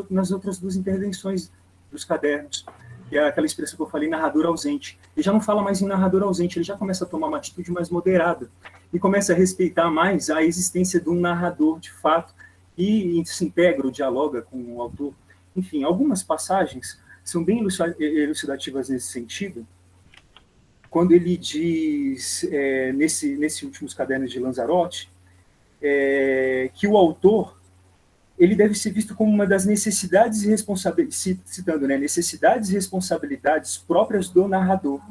nas outras 2 intervenções dos cadernos, que é aquela expressão que eu falei, narrador ausente. Ele já não fala mais em narrador ausente, ele já começa a tomar uma atitude mais moderada e começa a respeitar mais a existência de um narrador de fato e se integra ou dialoga com o autor. Enfim, algumas passagens são bem elucidativas nesse sentido, quando ele diz, nesse últimos cadernos de Lanzarote, que o autor ele deve ser visto como uma das necessidades e responsabilidades, citando, né, necessidades e responsabilidades próprias do narrador.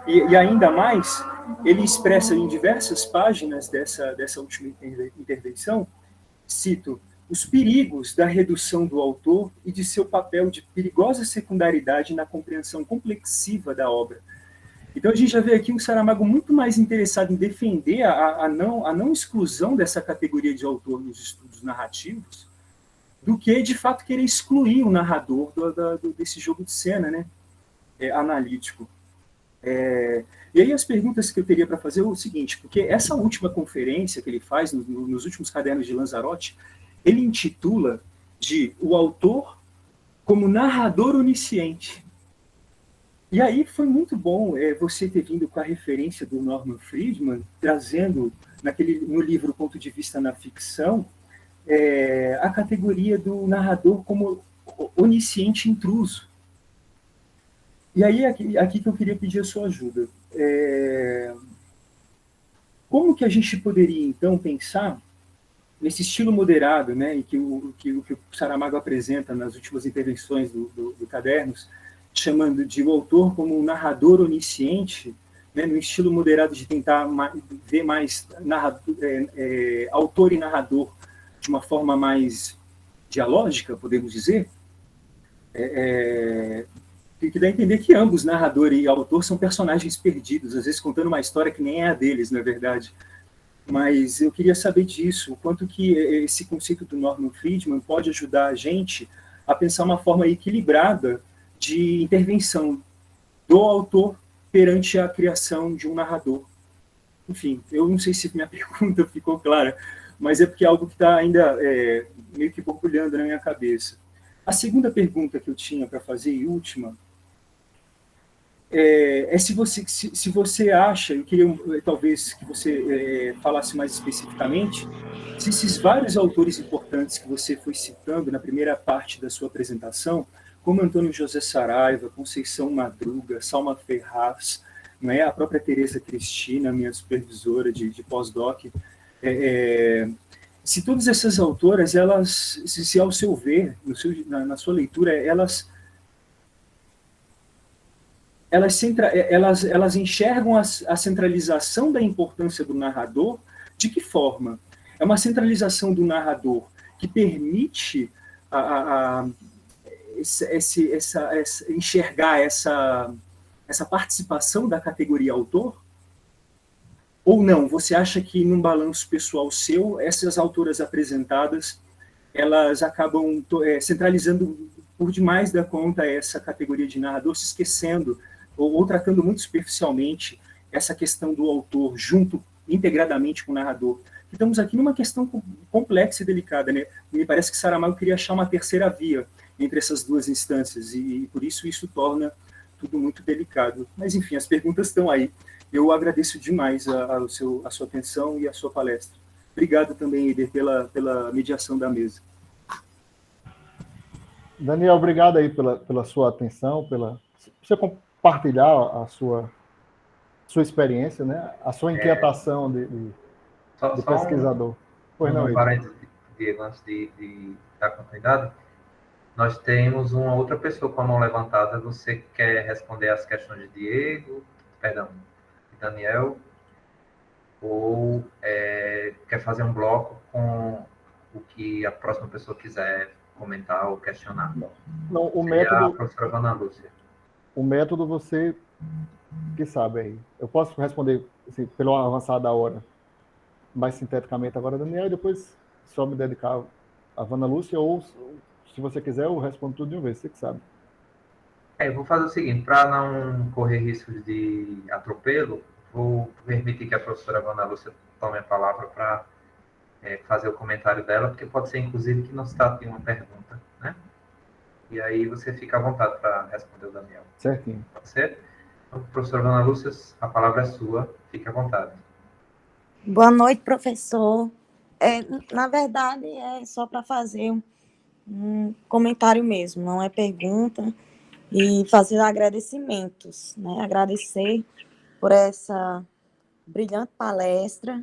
E ainda mais, ele expressa em diversas páginas dessa última intervenção, cito, os perigos da redução do autor e de seu papel de perigosa secundaridade na compreensão complexiva da obra. Então, a gente já vê aqui um Saramago muito mais interessado em defender a não exclusão dessa categoria de autor nos estudos narrativos do que, de fato, querer excluir o narrador desse jogo de cena, né, analítico. E aí as perguntas que eu teria para fazer é o seguinte, porque essa última conferência que ele faz nos últimos cadernos de Lanzarote, ele intitula de O Autor como Narrador Onisciente. E aí foi muito bom você ter vindo com a referência do Norman Friedman, trazendo no livro Ponto de Vista na Ficção, a categoria do narrador como onisciente intruso. E aí aqui que eu queria pedir a sua ajuda. Como que a gente poderia, então, pensar nesse estilo moderado, né, que o Saramago apresenta nas últimas intervenções do Cadernos, chamando de o autor como um narrador onisciente, né, no estilo moderado de tentar ver mais autor e narrador de uma forma mais dialógica, podemos dizer, que dá a entender que ambos, narrador e autor, são personagens perdidos, às vezes contando uma história que nem é a deles, na verdade. Mas eu queria saber disso, o quanto que esse conceito do Norman Friedman pode ajudar a gente a pensar uma forma equilibrada de intervenção do autor perante a criação de um narrador. Enfim, eu não sei se minha pergunta ficou clara, mas é porque é algo que está ainda meio que borbulhando na minha cabeça. A segunda pergunta que eu tinha para fazer, e última, se você acha, eu queria talvez que você falasse mais especificamente, se esses vários autores importantes que você foi citando na primeira parte da sua apresentação, como Antônio José Saraiva, Conceição Madruga, Salma Ferraz, não é? A própria Tereza Cristina, minha supervisora de pós-doc, se todas essas autoras, elas, se ao seu ver, na sua leitura, elas enxergam a centralização da importância do narrador, de que forma? É uma centralização do narrador que permite enxergar essa participação da categoria autor? Ou não? Você acha que, num balanço pessoal seu, essas autoras apresentadas, elas acabam centralizando por demais da conta essa categoria de narrador, se esquecendo ou tratando muito superficialmente essa questão do autor junto, integradamente com o narrador. Estamos aqui numa questão complexa e delicada, né? Me parece que Saramago queria achar uma terceira via entre essas duas instâncias, e por isso torna tudo muito delicado. Mas, enfim, as perguntas estão aí. Eu agradeço demais a sua atenção e a sua palestra. Obrigado também, Eider, pela mediação da mesa. Daniel, obrigado aí pela sua atenção, por você compartilhar a sua experiência, né? A sua inquietação de pesquisador. Pois não, parênteses, Diego, antes de dar continuidade, nós temos uma outra pessoa com a mão levantada. Você quer responder as questões de Diego, perdão, de Daniel, ou quer fazer um bloco com o que a próxima pessoa quiser comentar ou questionar? Não, o seria método... a professora Ana Lúcia. O método você que sabe aí. Eu posso responder assim, pelo avançar da hora mais sinteticamente agora, Daniel, e depois só me dedicar a Ana Lúcia, ou se você quiser, eu respondo tudo de uma vez, você que sabe. Eu vou fazer o seguinte, para não correr riscos de atropelo, vou permitir que a professora Ana Lúcia tome a palavra para fazer o comentário dela, porque pode ser, inclusive, que não se trate de uma pergunta, né? E aí você fica à vontade para responder o Daniel. Certinho. Pode ser? Então, professora Ana Lúcia, a palavra é sua, fique à vontade. Boa noite, professor. Na verdade, é só para fazer um comentário mesmo, não é pergunta, e fazer agradecimentos, né? Agradecer por essa brilhante palestra,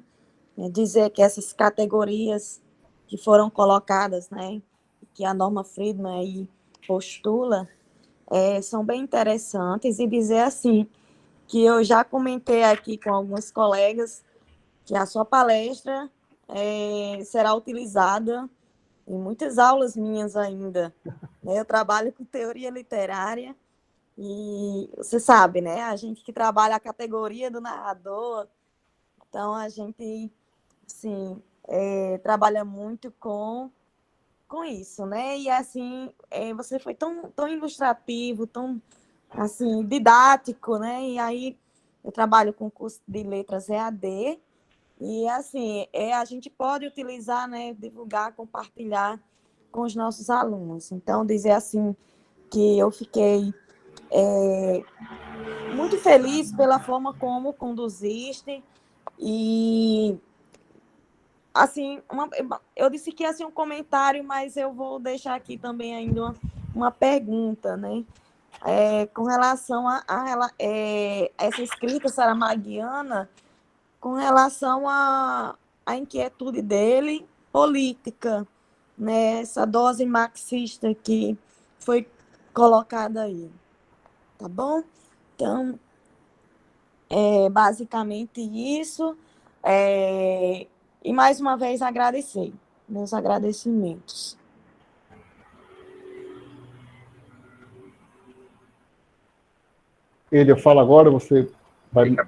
dizer que essas categorias que foram colocadas, né, que a Norma Friedman aí postula, são bem interessantes, e dizer assim, que eu já comentei aqui com alguns colegas que a sua palestra será utilizada em muitas aulas minhas ainda. Eu trabalho com teoria literária e você sabe, né? A gente que trabalha a categoria do narrador, então a gente, assim, trabalha muito com isso, né? E assim, você foi tão ilustrativo, tão assim didático, né? E aí eu trabalho com curso de letras EAD. E, assim, a gente pode utilizar, né, divulgar, compartilhar com os nossos alunos. Então, dizer, assim, que eu fiquei muito feliz pela forma como conduziste e, assim, eu disse que ia ser um comentário, mas eu vou deixar aqui também ainda uma pergunta, né, com relação a essa escrita saramaguiana, com relação à inquietude dele política, né? Essa dose marxista que foi colocada aí, tá bom? Então, basicamente isso, e mais uma vez agradecer, meus agradecimentos. Eu falo agora, você vai... Fica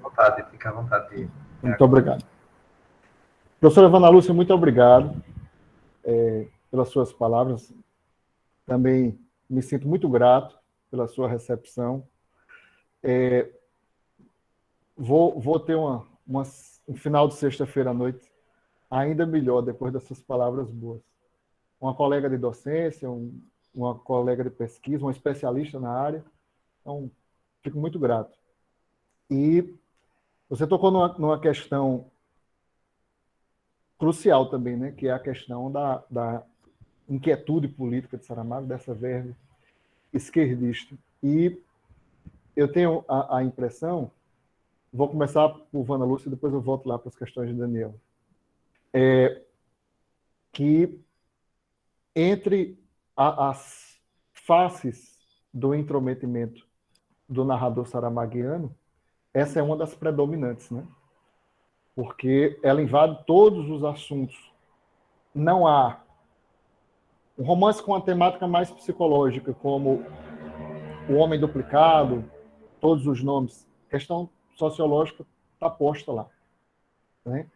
à vontade. Muito obrigado. Professora Ana Lúcia, muito obrigado pelas suas palavras. Também me sinto muito grato pela sua recepção. Vou ter um final de sexta-feira à noite ainda melhor depois dessas palavras boas. Uma colega de docência, uma colega de pesquisa, uma especialista na área. Então, fico muito grato. E você tocou numa questão crucial também, né? Que é a questão da inquietude política de Saramago, dessa verve esquerdista. E eu tenho a impressão, vou começar por Ana Lúcia, depois eu volto lá para as questões de Daniel, que entre as faces do intrometimento do narrador saramaguiano, essa é uma das predominantes, né? Porque ela invade todos os assuntos. Não há um romance com uma temática mais psicológica, como O Homem Duplicado, todos os nomes, questão sociológica está posta lá, né?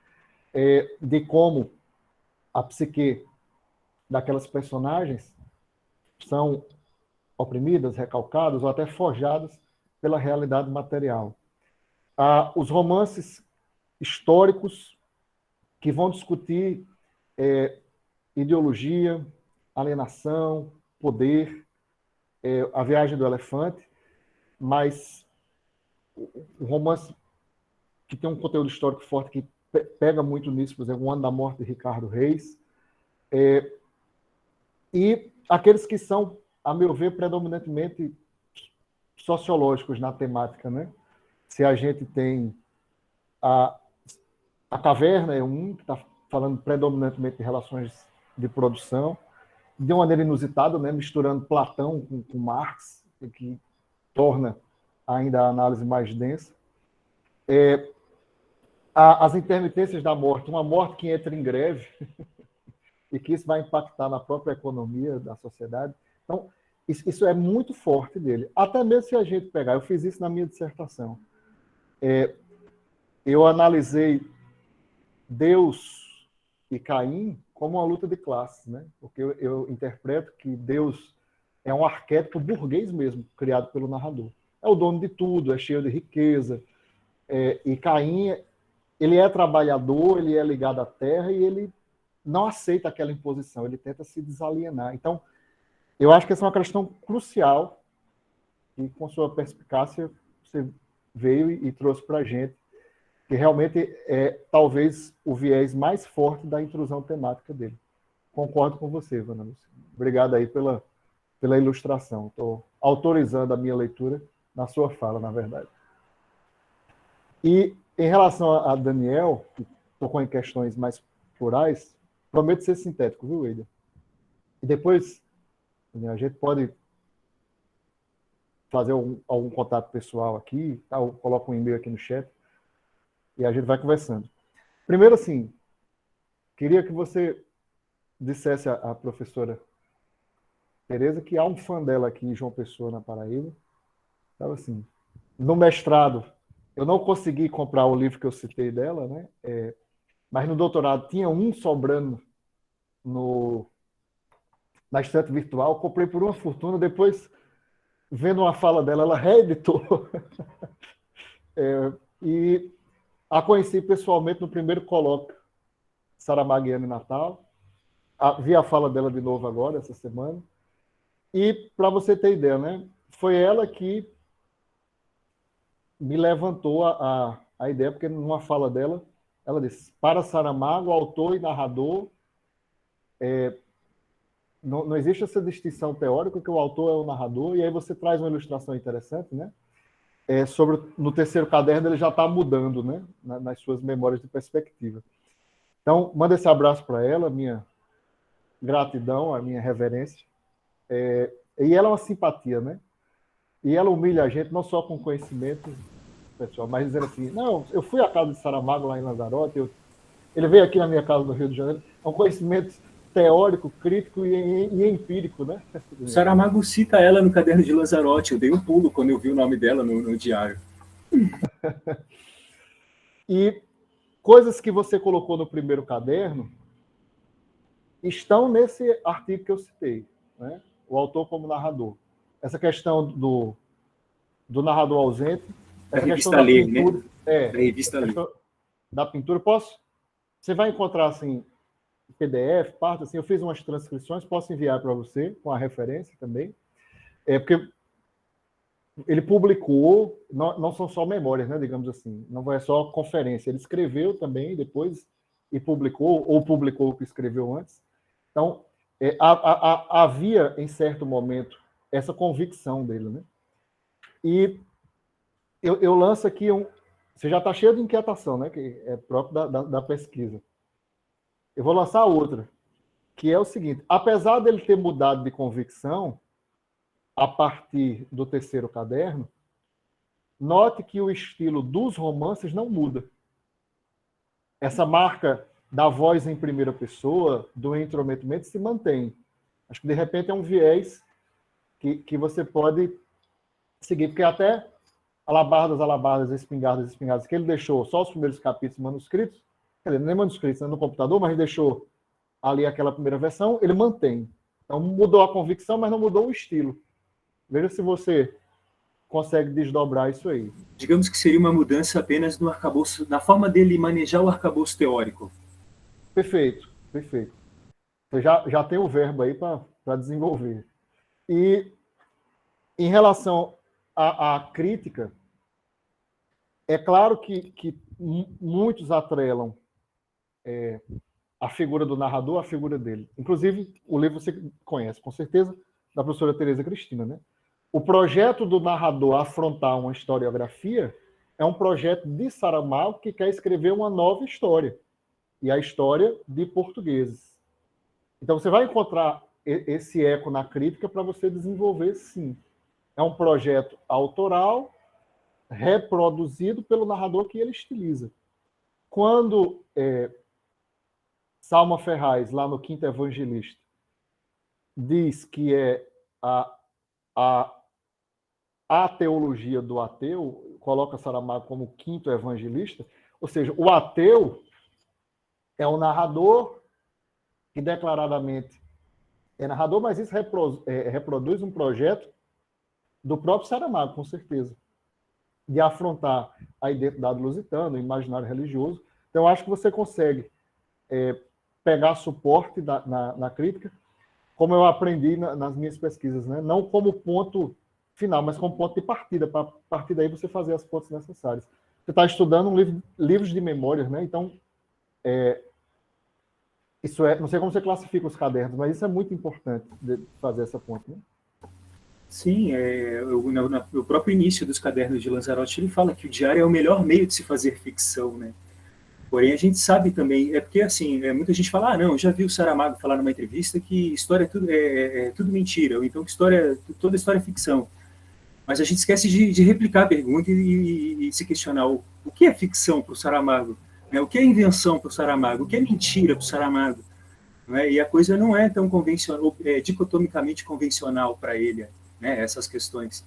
De como a psique daquelas personagens são oprimidas, recalcadas ou até forjadas pela realidade material. Os romances históricos que vão discutir ideologia, alienação, poder, a viagem do elefante, mas o romance que tem um conteúdo histórico forte que pega muito nisso, por exemplo, O Ano da Morte de Ricardo Reis, e aqueles que são, a meu ver, predominantemente sociológicos na temática, né? Se a gente tem a Caverna, que está falando predominantemente de relações de produção, de uma maneira inusitada, né? Misturando Platão com Marx, o que torna ainda a análise mais densa. As intermitências da morte, uma morte que entra em greve, e que isso vai impactar na própria economia da sociedade. Então, isso é muito forte dele. Até mesmo se a gente pegar, eu fiz isso na minha dissertação. Eu analisei Deus e Caim como uma luta de classes, né? Porque eu interpreto que Deus é um arquétipo burguês mesmo, criado pelo narrador. É o dono de tudo, é cheio de riqueza. E Caim, ele é trabalhador, ele é ligado à terra e ele não aceita aquela imposição, ele tenta se desalienar. Então, eu acho que essa é uma questão crucial e, com sua perspicácia, você veio e trouxe para a gente, que realmente é talvez o viés mais forte da intrusão temática dele. Concordo com você, Vana Lúcia. Obrigado aí pela ilustração. Estou autorizando a minha leitura na sua fala, na verdade. E, em relação a Daniel, que tocou em questões mais plurais, prometo ser sintético, viu, Eider? E depois, a gente pode fazer algum contato pessoal aqui, tá? Eu coloco um e-mail aqui no chat e a gente vai conversando. Primeiro, assim, queria que você dissesse à professora Tereza que há um fã dela aqui em João Pessoa, na Paraíba. Então, assim, no mestrado, eu não consegui comprar o livro que eu citei dela, né? Mas no doutorado tinha um sobrando na estante virtual, comprei por uma fortuna, depois, vendo uma fala dela, ela reeditou. E a conheci pessoalmente no primeiro colóquio Saramaguiano em Natal. Vi a fala dela de novo agora, essa semana. E, para você ter ideia, né, foi ela que me levantou a ideia, porque numa fala dela, ela disse, para Saramago, autor e narrador, não existe essa distinção teórica, que o autor é o narrador, e aí você traz uma ilustração interessante, né? No terceiro caderno ele já está mudando, né? Nas suas memórias de perspectiva. Então, manda esse abraço para ela, minha gratidão, a minha reverência. E ela é uma simpatia, né? E ela humilha a gente não só com conhecimento, pessoal, mas dizendo assim, não, eu fui à casa de Saramago lá em Lanzarote, ele veio aqui na minha casa no Rio de Janeiro, é um conhecimento teórico, crítico e empírico, né? O Saramago cita ela no caderno de Lanzarote, eu dei um pulo quando eu vi o nome dela no diário. E coisas que você colocou no primeiro caderno estão nesse artigo que eu citei, né? O autor como narrador. Essa questão do narrador ausente, essa questão da pintura, da pintura, você vai encontrar assim PDF, parte assim, eu fiz umas transcrições, posso enviar para você com a referência também, porque ele publicou, não são só memórias, né, digamos assim, não é só conferência, ele escreveu também depois e publicou, ou publicou o que escreveu antes. Então, havia em certo momento essa convicção dele, né? E eu lanço aqui você já está cheio de inquietação, né, que é próprio da pesquisa. Eu vou lançar outra, que é o seguinte, apesar dele ter mudado de convicção a partir do terceiro caderno, note que o estilo dos romances não muda. Essa marca da voz em primeira pessoa, do intrometimento, se mantém. Acho que, de repente, é um viés que você pode seguir, porque até alabardas, espingardas, que ele deixou só os primeiros capítulos manuscritos, quer dizer, nem manuscritos, né, no computador, mas deixou ali aquela primeira versão, ele mantém. Então, mudou a convicção, mas não mudou o estilo. Veja se você consegue desdobrar isso aí. Digamos que seria uma mudança apenas no arcabouço, na forma dele manejar o arcabouço teórico. Perfeito, perfeito. Você já tem o verbo aí para desenvolver. E em relação à crítica, é claro que muitos atrelam a figura do narrador à figura dele. Inclusive, o livro você conhece, com certeza, da professora Tereza Cristina, né? O projeto do narrador afrontar uma historiografia é um projeto de Saramago que quer escrever uma nova história, e a história de portugueses. Então, você vai encontrar esse eco na crítica para você desenvolver, sim. É um projeto autoral, reproduzido pelo narrador que ele estiliza. Quando Salma Ferraz, lá no Quinto Evangelista, diz que é a teologia do ateu, coloca Saramago como o quinto evangelista, ou seja, o ateu é o narrador que declaradamente é narrador, mas isso reproduz um projeto do próprio Saramago, com certeza, de afrontar a identidade lusitana, o imaginário religioso. Então, eu acho que você consegue pegar suporte na crítica, como eu aprendi nas minhas pesquisas, né? Não como ponto final, mas como ponto de partida, para a partir daí você fazer as pontes necessárias. Você está estudando livros de memórias, né? Então, isso não sei como você classifica os cadernos, mas isso é muito importante de fazer essa ponte, né? Sim, no próprio início dos cadernos de Lanzarote, ele fala que o diário é o melhor meio de se fazer ficção, né? Porém, a gente sabe também, porque assim, muita gente fala, não, eu já vi o Saramago falar numa entrevista que história é tudo mentira, ou então que toda história é ficção. Mas a gente esquece de replicar a pergunta e se questionar o que é ficção para o Saramago, né? O que é invenção para o Saramago, o que é mentira para o Saramago, né? E a coisa não é tão convencional, dicotomicamente convencional para ele, né? Essas questões.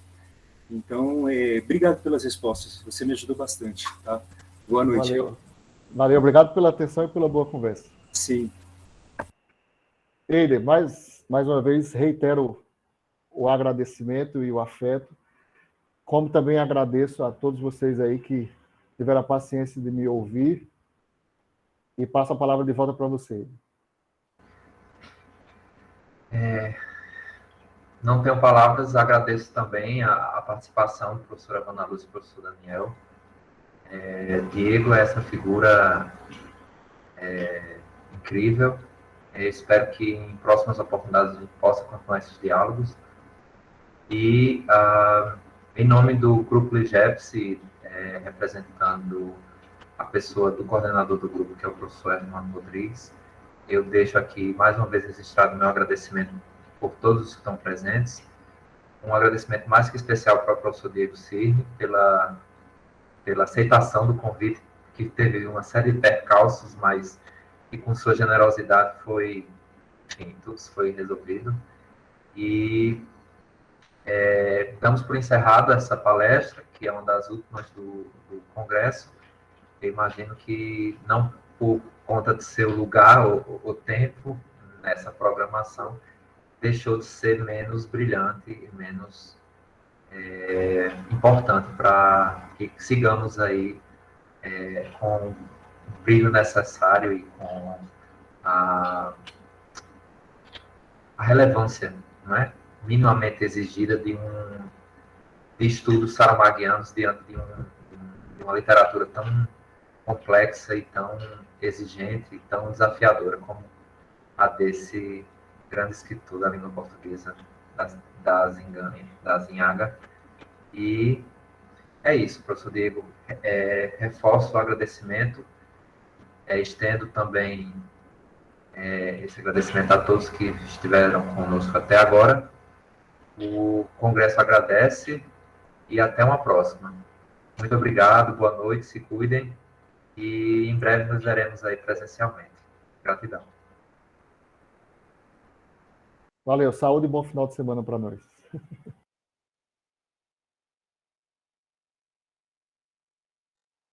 Então, obrigado pelas respostas, você me ajudou bastante, tá? Boa noite. Valeu, obrigado pela atenção e pela boa conversa. Sim. Eider, mais uma vez, reitero o agradecimento e o afeto, como também agradeço a todos vocês aí que tiveram a paciência de me ouvir, e passo a palavra de volta para você. Não tenho palavras, agradeço também a participação do professor Ana Lúcia e do professor Daniel. Diego é essa figura incrível. Espero que em próximas oportunidades a gente possa continuar esses diálogos. E, em nome do Grupo LIGEPS, representando a pessoa do coordenador do grupo, que é o professor Hermano Rodrigues, eu deixo aqui mais uma vez registrado meu agradecimento por todos os que estão presentes. Um agradecimento mais que especial para o professor Diego Cirne pela aceitação do convite, que teve uma série de percalços, mas que com sua generosidade enfim, tudo foi resolvido. E damos por encerrada essa palestra, que é uma das últimas do Congresso. Eu imagino que não por conta de seu lugar ou o tempo nessa programação, deixou de ser menos brilhante e menos importante para que sigamos aí com o brilho necessário e com a relevância, não é? Minimamente exigida de estudos saramaguianos diante de uma literatura tão complexa e tão exigente e tão desafiadora como a desse grande escritor da língua portuguesa, da Zinhaga. E é isso, professor Diego. Reforço o agradecimento, estendo também esse agradecimento a todos que estiveram conosco até agora. O Congresso agradece e até uma próxima. Muito obrigado, boa noite, se cuidem e em breve nos veremos aí presencialmente. Gratidão. Valeu, saúde e bom final de semana para nós.